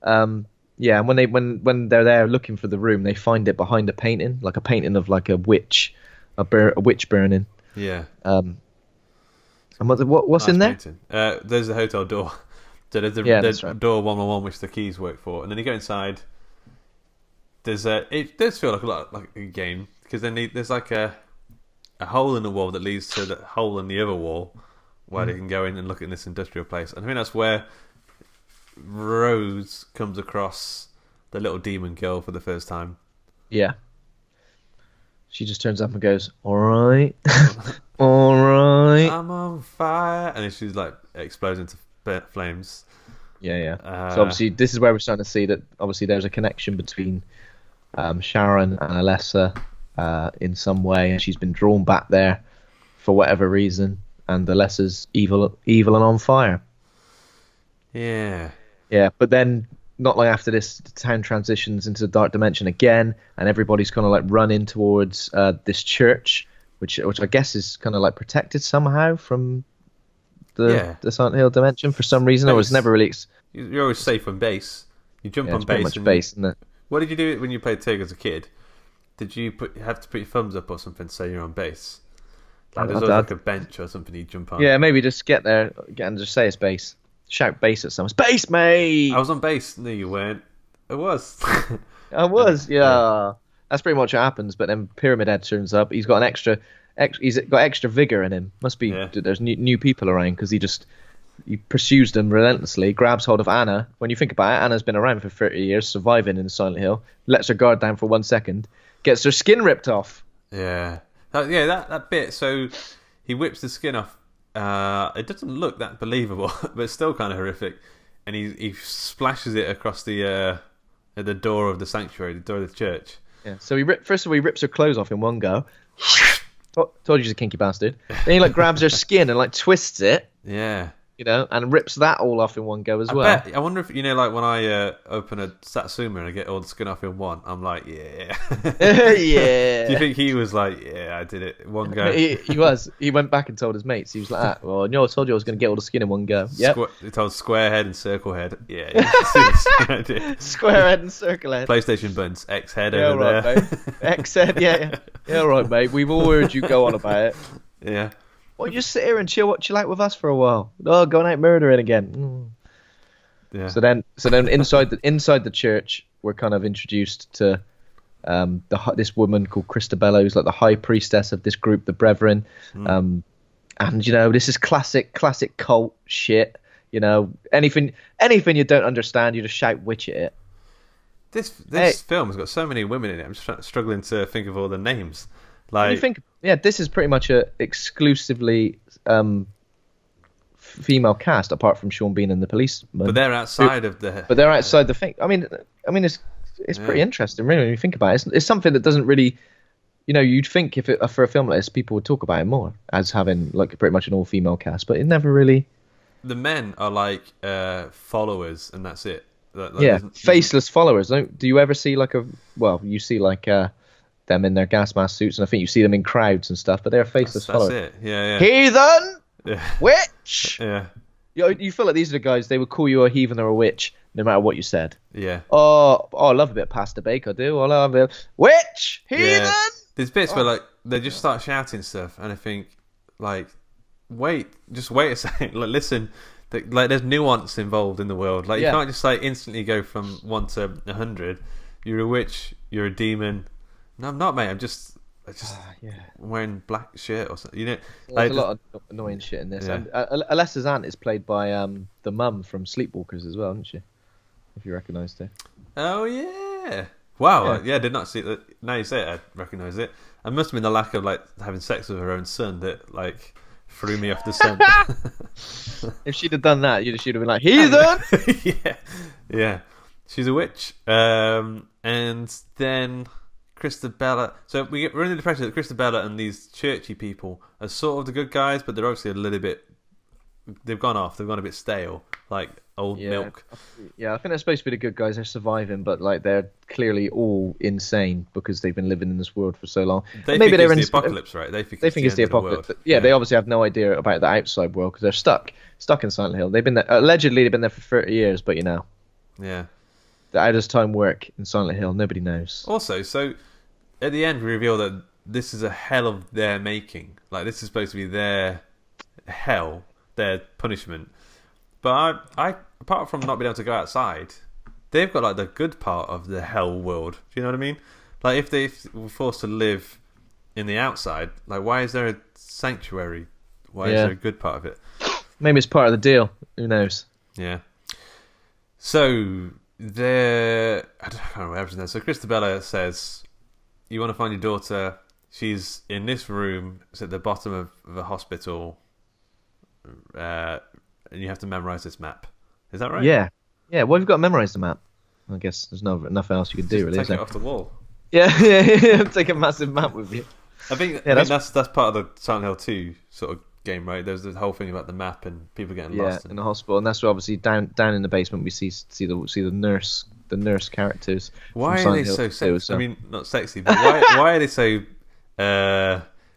And when they're there looking for the room, they find it behind a painting, like a painting of like a witch, a witch burning. Yeah. And what's in there? There's the hotel door. So there's the door 111 which the keys work for, and then you go inside, it does feel like a lot like a game, because there's like a hole in the wall that leads to the hole in the other wall where they can go in and look at this industrial place. And I think that's where Rose comes across the little demon girl for the first time. Yeah. She just turns up and goes, "All right, all right, I'm on fire," and then she's like explodes into flames. Yeah. So obviously, this is where we're starting to see that obviously there's a connection between Sharon and Alessa in some way, and she's been drawn back there for whatever reason, and Alessa's evil and on fire. Yeah. But then not long after this, the town transitions into the dark dimension again, and everybody's kind of like running towards this church, which I guess is kind of like protected somehow from the Silent Hill dimension for some reason. Or it's never really. You're always safe on base. You jump on it's base. pretty much base, isn't it? What did you do when you played Tig as a kid? Did you have to put your thumbs up or something to say you're on base? Like there's always like a bench or something you jump on. Yeah, maybe just get there and just say it's base. Shout base at someone. Space, mate! I was on base. No, you weren't. I was. I was, yeah. That's pretty much what happens. But then Pyramid Head turns up. He's got he's got extra vigor in him. Must be there's new people around, because he pursues them relentlessly. Grabs hold of Anna. When you think about it, Anna's been around for 30 years, surviving in Silent Hill. Lets her guard down for 1 second. Gets her skin ripped off. Yeah. That bit. So he whips the skin off. It doesn't look that believable, but it's still kind of horrific. And he splashes it across the door of the sanctuary, the door of the church. Yeah. So he rips her clothes off in one go. Told you he's a kinky bastard. Then he like grabs her skin and like twists it. Yeah. And rips that all off in one go as well. I wonder if like when I open a Satsuma and I get all the skin off in one, I'm like, yeah. Yeah. Do you think he was like, yeah, I did it in one go? He was. He went back and told his mates. He was like, well, I told you I was going to get all the skin in one go. Yep. He told square head and circle head. Yeah. Square head and circle head. PlayStation buttons, X head over there. Mate. X head, yeah. Yeah, all right, mate. We've all heard you go on about it. Yeah. Well, just sit here and chill out with us for a while. Oh, going out murdering again. Yeah. So then inside the church, we're kind of introduced to this woman called Christabella, who's like the high priestess of this group, the Brethren. And this is classic cult shit. Anything you don't understand, you just shout witch at it. This film has got so many women in it. I'm just struggling to think of all the names. Like, you think, this is pretty much a exclusively female cast, apart from Sean Bean and the policeman. But they're outside of the. But they're outside the thing. I mean, it's pretty interesting, really, when you think about it. It's something that doesn't really, you'd think for a film like this, people would talk about it more as having like pretty much an all-female cast, but it never really. The men are like followers, and that's it. Faceless followers. Do you ever see you see them in their gas mask suits, and I think you see them in crowds and stuff, but they're faceless followers. That's it. Yeah. Heathen! Yeah. Witch! Yeah. You feel like these are the guys, they would call you a heathen or a witch, no matter what you said. Yeah. Oh, I love a bit of pasta bake, I do. I love it. Witch! Heathen! Yeah. There's bits where like they just start shouting stuff, and I think like, just wait a second. Like, listen. Like, there's nuance involved in the world. Like, you can't just like instantly go from 1 to 100. You're a witch. You're a demon. No, I'm not, mate. I'm just wearing black shirt or something. There's a lot of annoying shit in this. Yeah. Alessa's aunt is played by the mum from Sleepwalkers as well, isn't she? If you recognised her. Oh yeah! Wow. Yeah, I did not see that. Now you say it, I recognise it. It must have been the lack of like having sex with her own son that like threw me off the scent. If she'd have done that, she'd have been like, heathen. Yeah. She's a witch. And then Christabella. So we're in the impression that Christabella and these churchy people are sort of the good guys, but they're obviously a little bit. They've gone off. They've gone a bit stale, like old milk. Yeah, I think they're supposed to be the good guys. They're surviving, but like they're clearly all insane because they've been living in this world for so long. Maybe they're in the apocalypse, right? They think it's the apocalypse. Yeah, they obviously have no idea about the outside world because they're stuck in Silent Hill. They've been there, allegedly they've been there for 30 years, but yeah, how does time work in Silent Hill? Nobody knows. Also, so at the end we reveal that this is a hell of their making. Like, this is supposed to be their hell, their punishment. But I apart from not being able to go outside, they've got like the good part of the hell world. Do you know what I mean? Like if they were forced to live in the outside, like why is there a sanctuary? Why is there a good part of it? Maybe it's part of the deal. Who knows? Yeah. So I can't remember everything there. So Christabella says, "You want to find your daughter? She's in this room. It's at the bottom of a hospital, and you have to memorize this map." Is that right? Yeah. Well, you've got to memorize the map. I guess there's nothing else you can do, really. Take it off the wall. Yeah. Take a massive map with you. I think that's part of the Silent Hill 2 sort of game, right? There's the whole thing about the map and people getting lost in the hospital, and that's where obviously down in the basement we see the nurse characters. Why are they so sexy? I mean, not sexy, but why are they so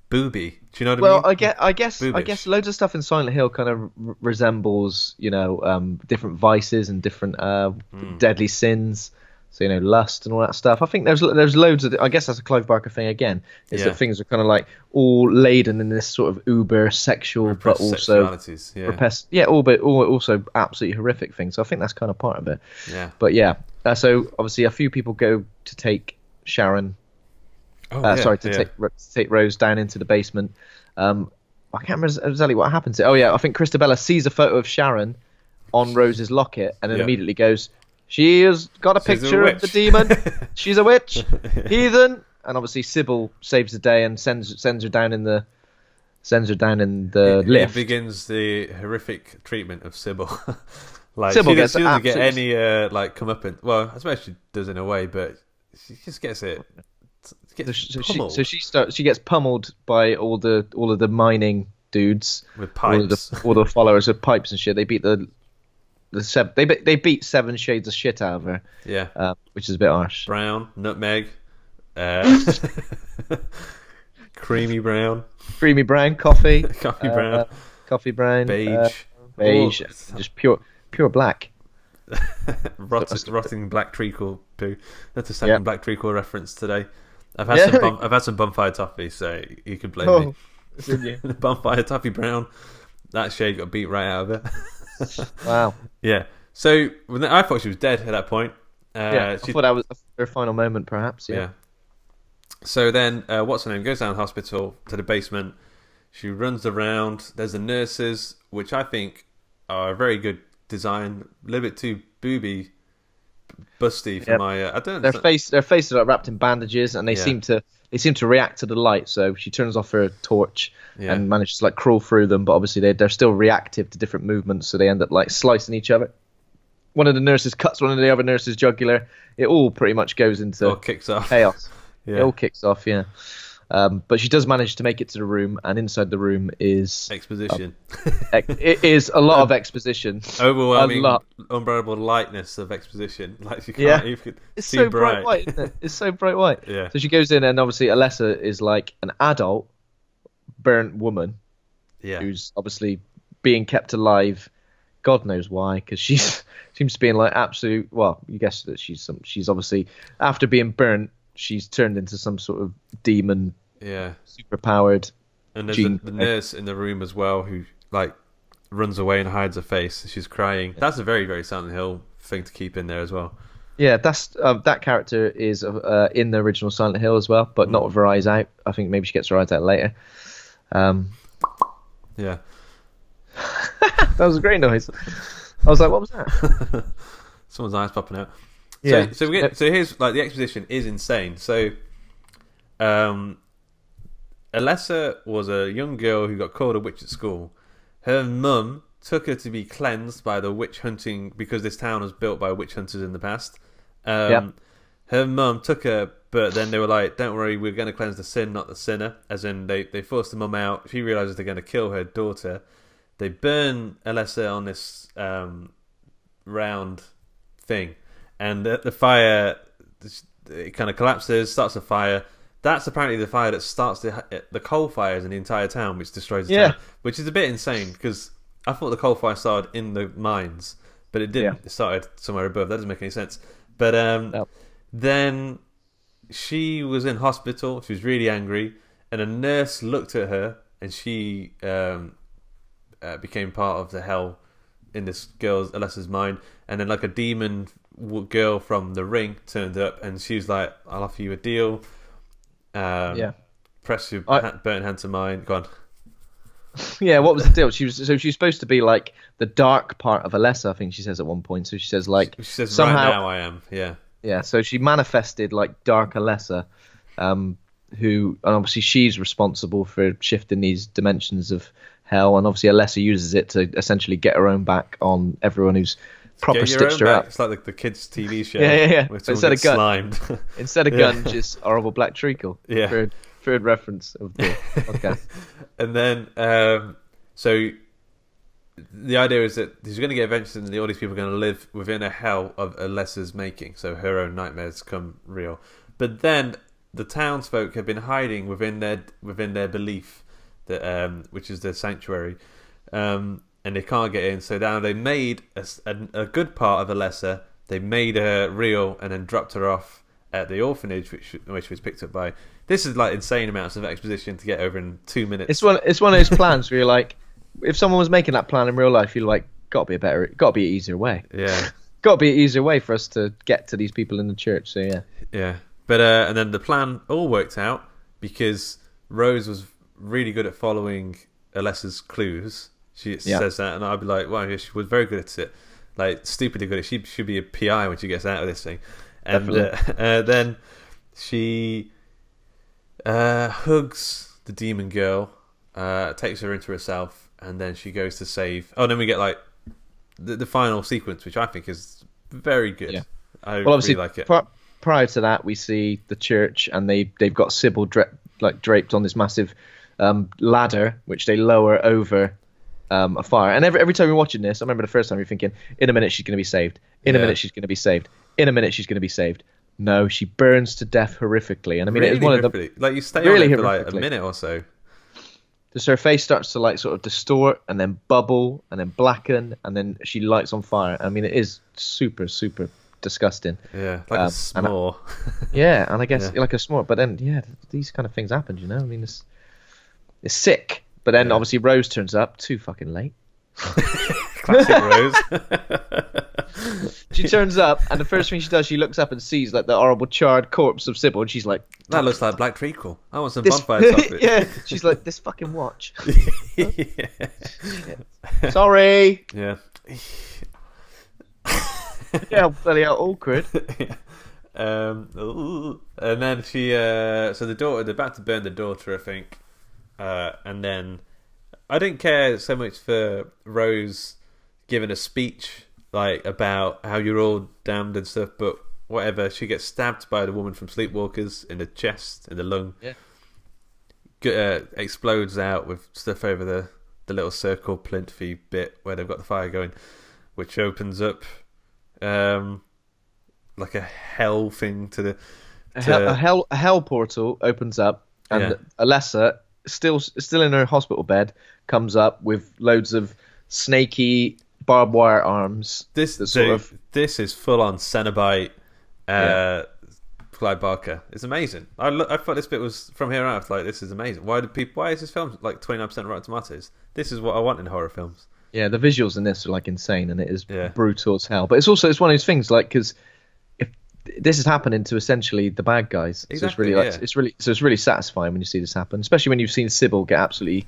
booby? Do you know what I mean? Well, I guess loads of stuff in Silent Hill kind of resembles, different vices and different deadly sins. So, lust and all that stuff. I think there's loads of. I guess that's a Clive Barker thing again. Is that things are kind of like all laden in this sort of uber sexual, but also all also absolutely horrific things. So I think that's kind of part of it. Yeah. But so obviously a few people go to take Sharon. Take Rose down into the basement. I can't remember exactly what happens. I think Christabella sees a photo of Sharon on Rose's locket and then immediately goes, "She has got a picture of the demon. She's a witch, heathen." And obviously Sybil saves the day and sends her down in the lift. It begins the horrific treatment of Sybil. Sybil she doesn't get any comeuppance. Well, I suppose she does in a way, but she just gets it. She gets pummeled by all of the mining dudes with pipes. All the followers with pipes and shit. They beat they beat 7 shades of shit out of her. Yeah, which is a bit harsh. Brown, nutmeg, creamy brown, coffee, coffee brown, beige, just pure black. Rotting black treacle poo. That's a second black treacle reference today. I've had some bonfire toffee, so you could blame me. Bonfire toffee brown. That shade got beat right out of it. Wow. Yeah. So I thought she was dead at that point. I thought that was her final moment, perhaps. Yeah. So then, what's her name? Goes down to the hospital to the basement. She runs around. There's the nurses, which I think are a very good design. A little bit too booby, busty for my. I don't. Their faces are wrapped in bandages, and they seem to react to the light. So she turns off her torch and manages to crawl through them. But obviously they're still reactive to different movements, so they end up slicing each other. One of the nurses cuts one of the other nurses' jugular. It all pretty much goes into kicks off. Chaos. It all kicks off. Yeah. But she does manage to make it to the room, and inside the room is exposition. It is a lot of exposition. Overwhelming, unbearable lightness of exposition. Like you can't even it's see so bright white, isn't it? It's so bright white. Yeah. So she goes in, and obviously Alessa is like an adult, burnt woman, who's obviously being kept alive. God knows why, because she seems to be in absolute. Well, you guess that she's obviously after being burnt. She's turned into some sort of demon, superpowered. And there's the nurse in the room as well who runs away and hides her face. She's crying. That's a very, very Silent Hill thing to keep in there as well. Yeah, that's that character is in the original Silent Hill as well, but not with her eyes out. I think maybe she gets her eyes out later. Yeah, that was a great noise. I was like, what was that? Someone's eyes popping out. Yeah. So here's the exposition is insane. So, Alessa was a young girl who got called a witch at school. Her mum took her to be cleansed by the witch hunting because this town was built by witch hunters in the past. Her mum took her, but then they were like, "Don't worry, we're going to cleanse the sin, not the sinner." As in, they forced the mum out. She realizes they're going to kill her daughter. They burn Alessa on this round thing. And the fire, it kind of collapses, starts a fire. That's apparently the fire that starts the coal fires in the entire town, which destroys the town. Which is a bit insane, because I thought the coal fire started in the mines, but it didn't. It started somewhere above. That doesn't make any sense. But then she was in hospital. She was really angry. And a nurse looked at her, and she became part of the hell in this girl's, Alessa's mind. And then a demon girl from the ring turned up, and she was like, "I'll offer you a deal. Press your burnt hand to mine." Go on. Yeah, what was the deal? She was supposed to be like the dark part of Alessa, I think she says at one point. So she says like, she says, somehow, "Right now I am." Yeah. Yeah. So she manifested like dark Alessa, who, and obviously she's responsible for shifting these dimensions of hell, and obviously Alessa uses it to essentially get her own back on everyone who's proper stitched her up. It's like the kids' TV show. Yeah. Instead of slimed. Instead of guns, just horrible black treacle. Yeah. Third reference of the podcast. And then, so the idea is that he's going to get vengeance, and all these people are going to live within a hell of Alessa's making. So her own nightmares come real. But then the townsfolk have been hiding within their belief that which is their sanctuary, and they can't get in. So now they made a good part of Alessa. They made her real and then dropped her off at the orphanage, which was picked up by. This is like insane amounts of exposition to get over in 2 minutes. It's one of those plans where you're like, if someone was making that plan in real life, you're like, got to be an easier way. Yeah, got to be an easier way for us to get to these people in the church. So yeah. But and then the plan all worked out because Rose was really good at following Alessa's clues. She says that, and I'd be like, wow, yeah, she was very good at it. Like, stupidly good. She should be a PI when she gets out of this thing. And then she hugs the demon girl, takes her into herself, and then she goes to save. Oh, then we get like the final sequence, which I think is very good. Yeah. I really like it. Prior to that, we see the church, and they've got Sybil draped on this massive ladder, which they lower over a fire. And every time you're watching this, I remember the first time you're thinking, in a minute she's going to be saved. In a minute she's going to be saved. In a minute she's going to be saved. No, she burns to death horrifically. And I mean, really it's one of the like you stay really on it for like a minute or so. Just her face starts to like sort of distort and then bubble and then blacken and then she lights on fire. I mean, it is super, super disgusting. Yeah, like a s'more. And I guess like a s'more. But then, these kind of things happen, you know? I mean, it's sick. But then obviously Rose turns up too fucking late. Classic Rose. She turns up, and the first thing she does, she looks up and sees like the horrible charred corpse of Sybil, and she's like, "That looks like black treacle. I want some bonfires off it." Yeah, she's like, "This fucking watch." Sorry. Yeah. Yeah, bloody hell, awkward. And then she, so they're about to burn the daughter, I think, and then I didn't care so much for Rose giving a speech like about how you're all damned and stuff, but whatever. She gets stabbed by the woman from Sleepwalkers in the chest, in the lung. Yeah. Explodes out with stuff over the little circle plinthy bit where they've got the fire going, which opens up like a hell thing to the a hell portal opens up, and Alessa, still in her hospital bed, comes up with loads of snaky barbed wire arms. This is full on Cenobite Clive Barker. It's amazing. I thought this bit was from here out. Like, this is amazing. Why is this film like 29% Rotten Tomatoes? This is what I want in horror films. Yeah, the visuals in this are like insane, and it is brutal as hell. But it's one of those things, like, because if this is happening to essentially the bad guys, exactly, so it's really satisfying when you see this happen, especially when you've seen Sybil get absolutely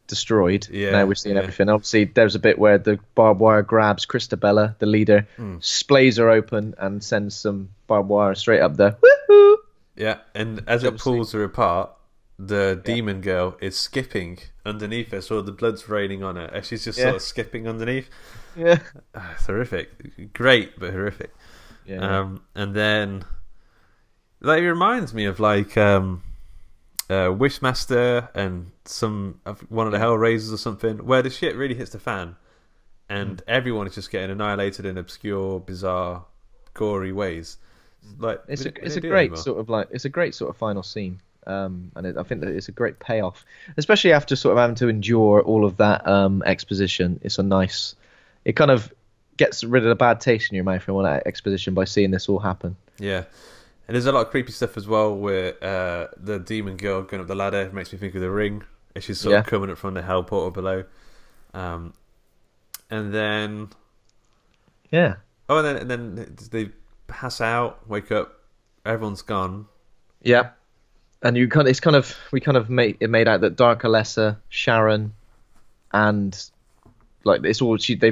destroyed. Now we're seeing everything. Obviously, there's a bit where the barbed wire grabs Christabella, the leader, splays her open, and sends some barbed wire straight up there. Woohoo! Yeah, and as it pulls her apart, the demon girl is skipping underneath her, so the blood's raining on her, and she's just sort of skipping underneath. Yeah, it's horrific. Great, but horrific. Yeah. And then, like, it reminds me of like Wishmaster and one of the Hellraisers or something, where the shit really hits the fan, and everyone is just getting annihilated in obscure, bizarre, gory ways. Like, it's a great sort of final scene. And I think that it's a great payoff, especially after sort of having to endure all of that exposition. It kind of gets rid of the bad taste in your mouth from all that exposition by seeing this all happen. Yeah, and there's a lot of creepy stuff as well, where the demon girl going up the ladder makes me think of The Ring, and she's sort of coming up from the hell portal below. And then Oh, and then they pass out, wake up, everyone's gone. Yeah, and we made out that Dark Alessa, Sharon, and like they've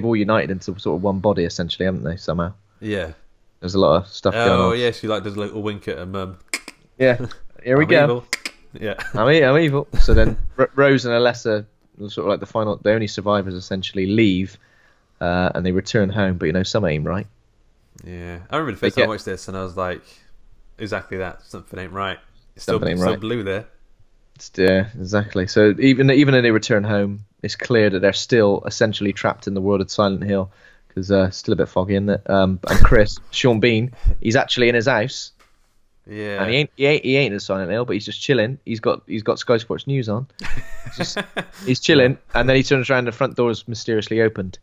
all united into sort of one body essentially, haven't they? Somehow. Yeah. There's a lot of stuff going on. Oh yeah, she like does a little wink at her mum. Yeah, here we I'm go. Evil. Yeah. I'm evil. So then Rose and Alessa, sort of like the only survivors, essentially leave, and they return home. But some ain't right. Yeah, I remember the first time I watched this, and I was like, exactly that. Something ain't right. It's still blue there. Yeah, exactly. So even though they return home, it's clear that they're still essentially trapped in the world of Silent Hill, because it's still a bit foggy, isn't it? And Chris, Sean Bean, he's actually in his house. Yeah. And he ain't in Silent Hill, but he's just chilling. He's got Sky Sports News on. He's chilling, and then he turns around, and the front door is mysteriously opened.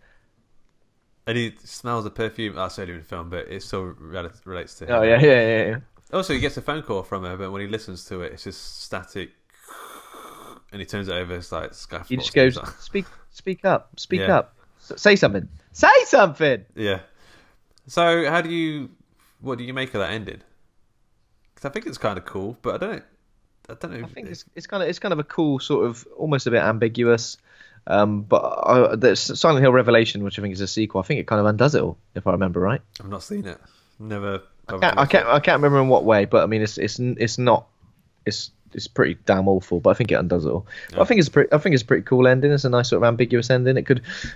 And he smells the perfume. That's earlier in the film, but it still relates to him. Oh yeah. Also, he gets a phone call from her, but when he listens to it, it's just static. And he turns it over. It's like Sky. He just goes, "Speak up, say something, say something." Yeah. So, what do you make of that ending? Because I think it's kind of cool, but I don't know. I think it's kind of a cool sort of, almost a bit ambiguous. But the Silent Hill Revelation, which I think is a sequel, I think it kind of undoes it all, if I remember right. I've not seen it. Never. I can't remember in what way, but I mean it's pretty damn awful. But I think it undoes it all. Yeah. I think it's a pretty cool ending. It's a nice sort of ambiguous ending.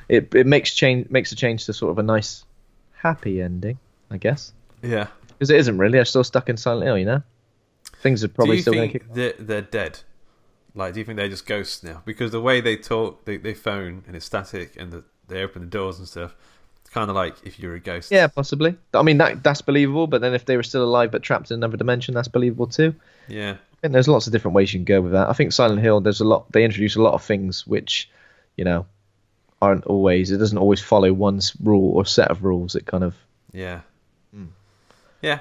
It makes a change to sort of a nice happy ending, I guess. Yeah. Because it isn't really. They're still stuck in Silent Hill, Things are probably still going to kick. They're dead? Like, do you think they're just ghosts now? Because the way they talk, they phone, and it's static, and they open the doors and stuff. It's kind of like if you're a ghost. Yeah, possibly. I mean, that's believable. But then if they were still alive but trapped in another dimension, that's believable too. Yeah. And there's lots of different ways you can go with that. I think Silent Hill, they introduce a lot of things which, aren't always. It doesn't always follow one rule or set of rules. It kind of. Yeah. Yeah.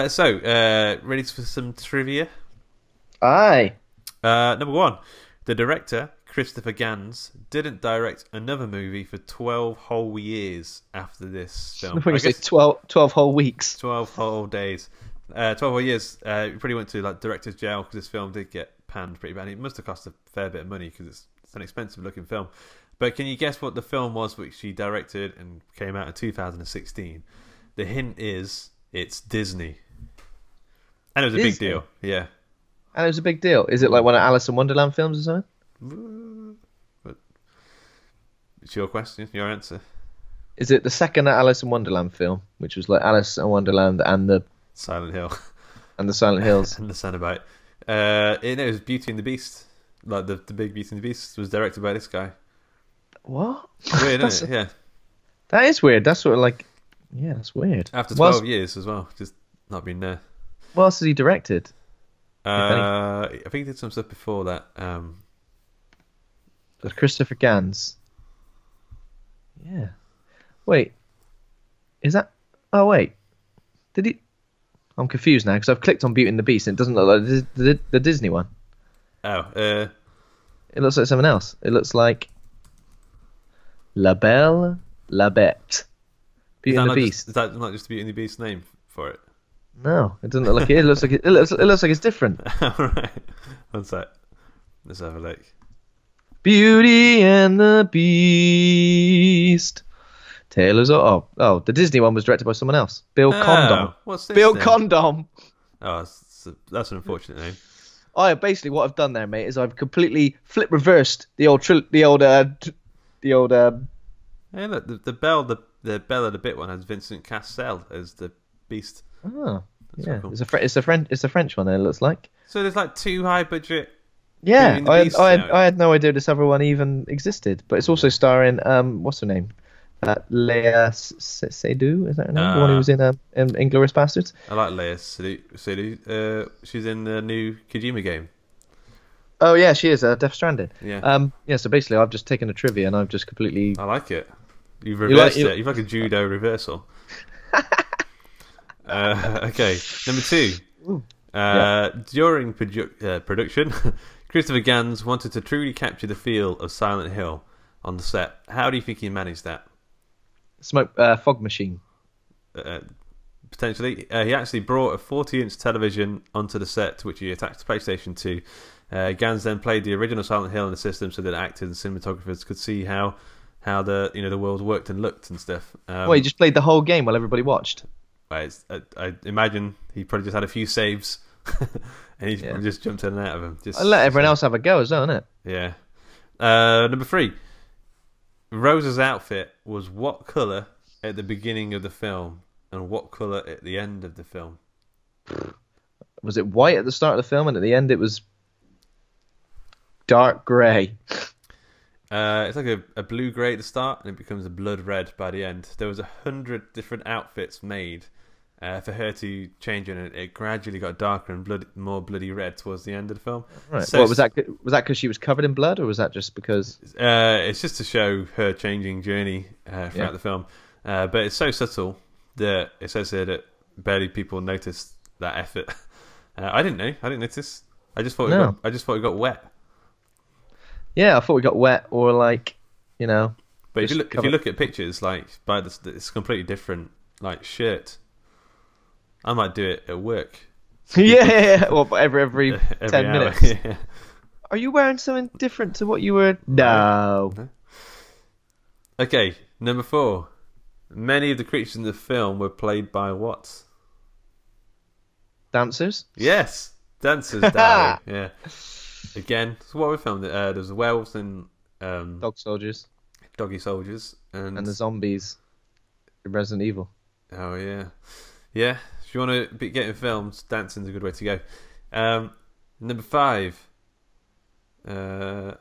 So, ready for some trivia? Aye. Number 1, the director, Christophe Gans, didn't direct another movie for 12 whole years after this film. I guess 12 whole weeks. 12 whole days. 12 whole years. He pretty went to director's jail because this film did get panned pretty bad. It must have cost a fair bit of money because it's an expensive looking film. But can you guess what the film was which he directed and came out in 2016? The hint is it's Disney. And it was a big deal. Yeah. And it was a big deal. Is it like one of Alice in Wonderland films or something? It's your question, your answer. Is it the second Alice in Wonderland film, which was like Alice in Wonderland and the Silent Hill and the Silent Hills and the Cenobite? It was Beauty and the Beast. Like the big Beauty and the Beast was directed by this guy. What? Weird, isn't it? Yeah. That is weird. That's sort of like, yeah, that's weird. After 12 years as well, just not been there. What else has he directed? I think he did some stuff before that. Christopher Gans. Yeah. Wait. Is that? Oh wait. Did he? I'm confused now because I've clicked on Beauty and the Beast and it doesn't look like the Disney one. Oh. It looks like something else. It looks like La Belle, La Bête. Beauty and the Beast. Is that not just the Beauty and the Beast name for it? No, it doesn't look like it. It looks like it looks like it's different. Alright. One sec. Let's have a look. Beauty and the Beast. Taylor's the Disney one was directed by someone else. Bill Condom. What's this? Bill then? Condom. Oh, that's an unfortunate name. Basically what I've done there, mate, is I've completely flip reversed the old. Hey, look, the Bella the Bit one has Vincent Cassel as the Beast. Oh, that's yeah. Cool. It's a French one. It looks like. So there's like 2 high budget. Yeah, I had no idea this other one even existed, but it's also starring what's her name, Léa Seydoux, is that her name? The one who was in Inglourious Basterds. I like Léa Seydoux. She's in the new Kojima game. Oh yeah, she is Death Stranding. Yeah. So basically, I've just taken a trivia and I've just completely. I like it. You've reversed it. You've like a judo reversal. Okay, number 2. During production, Christopher Gans wanted to truly capture the feel of Silent Hill on the set. How do you think he managed that? fog machine. Potentially. He actually brought a 40-inch television onto the set, which he attached to PlayStation 2. Gans then played the original Silent Hill in the system so that actors and cinematographers could see how the world worked and looked and stuff. He just played the whole game while everybody watched. I imagine he probably just had a few saves and he just jumped in and out of them. I let everyone else have a go as well, innit? Yeah. Number 3. Rose's outfit was what colour at the beginning of the film and what colour at the end of the film? Was it white at the start of the film and at the end it was dark grey? It's like a blue-grey at the start and it becomes a blood red by the end. There was 100 different outfits made for her to change in, and it gradually got darker and more bloody red towards the end of the film. Right. So was that because she was covered in blood, or was that just because? It's just to show her changing journey throughout the film. But it's so subtle that it says here that barely people noticed that effort. I didn't know. I didn't notice. I just thought it got wet. Yeah, I thought we got wet, or like, you know. But if you look at pictures, like it's completely different. Like shirt. I might do it at work. Yeah. Well, every 10 hour. minutes. Yeah. Are you wearing something different to what you were? No. Okay, number 4. Many of the creatures in the film were played by what? Dancers? Yes, dancers, darling. Yeah. Again, so what we filmed, there's the werewolves and doggy soldiers, and the zombies in Resident Evil. Oh yeah, yeah. If you want to be getting filmed, dancing's a good way to go. Number 5. To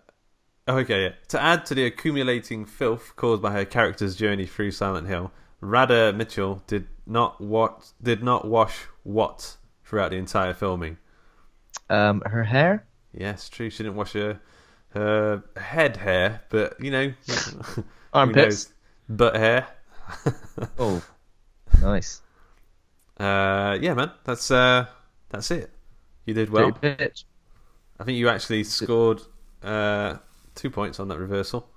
add to the accumulating filth caused by her character's journey through Silent Hill, Radha Mitchell did not wash what throughout the entire filming? Her hair? Yes, true. She didn't wash her head hair, but you know, armpits, butt hair. Oh, nice. Yeah, man. That's it. You did well. I think you actually scored 2 points on that reversal.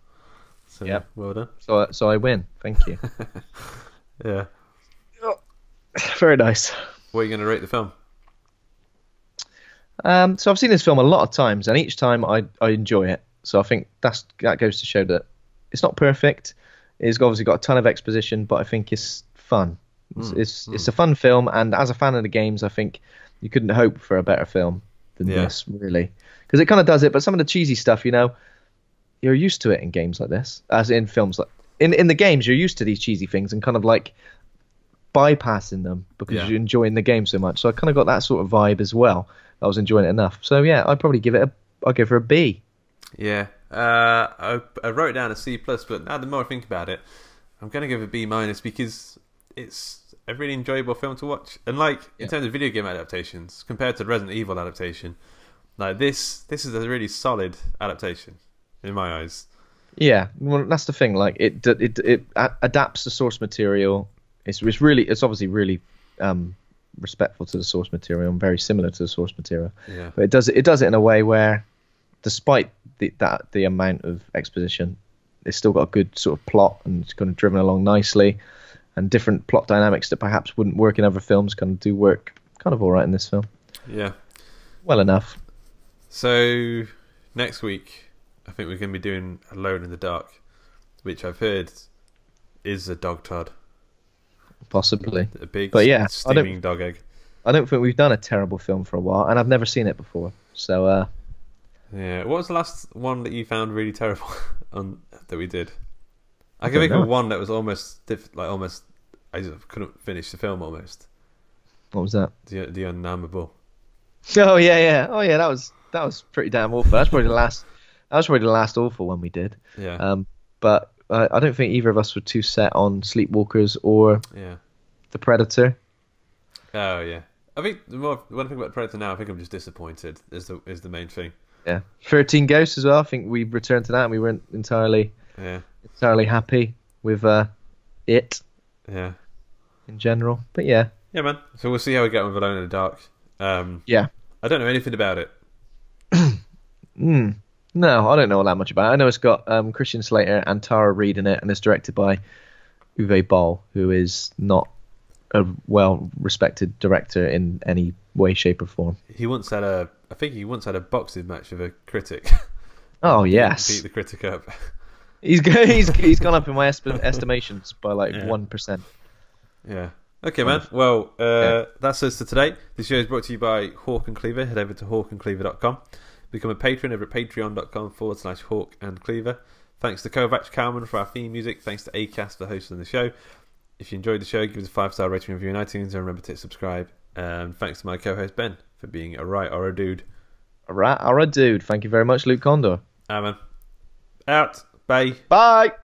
So yeah, well done. So I win. Thank you. Yeah. Very nice. What are you going to rate the film? So I've seen this film a lot of times, and each time I enjoy it. So I think that goes to show that it's not perfect. It's obviously got a ton of exposition, but I think it's fun. It's a fun film, and as a fan of the games, I think you couldn't hope for a better film than this, really. Because it kind of does it, but some of the cheesy stuff, you know, you're used to it in games like this, as in films like in the games, you're used to these cheesy things and kind of like bypassing them because you're enjoying the game so much. So I kind of got that sort of vibe as well. I was enjoying it enough. So yeah, I'd probably I'll give her a B. Yeah, I wrote down a C+, but now the more I think about it, I'm going to give it a B- because it's a really enjoyable film to watch. And like in terms of video game adaptations, compared to the Resident Evil adaptation, like this is a really solid adaptation in my eyes. Yeah, well, that's the thing. Like it adapts the source material. It's obviously really respectful to the source material and very similar to the source material. Yeah. But it does it in a way where, despite the amount of exposition, it's still got a good sort of plot and it's kind of driven along nicely, and different plot dynamics that perhaps wouldn't work in other films kind of do work kind of all right in this film. Yeah. Well enough. So next week, I think we're going to be doing Alone in the Dark, which I've heard is a dog tod. Possibly. A big steaming dog egg. I don't think we've done a terrible film for a while, and I've never seen it before. So, yeah. What was the last one that you found really terrible that we did? I can think of one that was almost. I just couldn't finish the film almost. What was that? The Unnamable. Oh yeah. Oh yeah, that was pretty damn awful. That's probably the last. That was probably the last awful one we did. Yeah. But I don't think either of us were too set on Sleepwalkers or The Predator. Oh yeah. I think when I think about Predator now, I think I'm just disappointed. Is the main thing. Yeah. 13 Ghosts as well. I think we returned to that and we weren't entirely happy with it. Yeah. In general, but yeah. Yeah, man. So we'll see how we get with Alone in the Dark. Yeah. I don't know anything about it. No, I don't know all that much about it. I know it's got Christian Slater and Tara Reid in it, and it's directed by Uwe Boll, who is not a well-respected director in any way, shape, or form. I think he once had a boxing match with a critic. Oh yes, beat the critic up. He's gone up in my estimations by like 1%. Yeah. Okay, man. Well, that's us for today. This show is brought to you by Hawk and Cleaver. Head over to hawkandcleaver.com. Become a patron over at patreon.com/Hawk and Cleaver. Thanks to Kovac Kalman for our theme music. Thanks to Acast for hosting the show. If you enjoyed the show, give us a 5-star rating review on iTunes and remember to hit subscribe. And thanks to my co-host Ben for being a right or a dude. A rat or a dude. Thank you very much, Luke Condor. Amen. Out. Bye. Bye.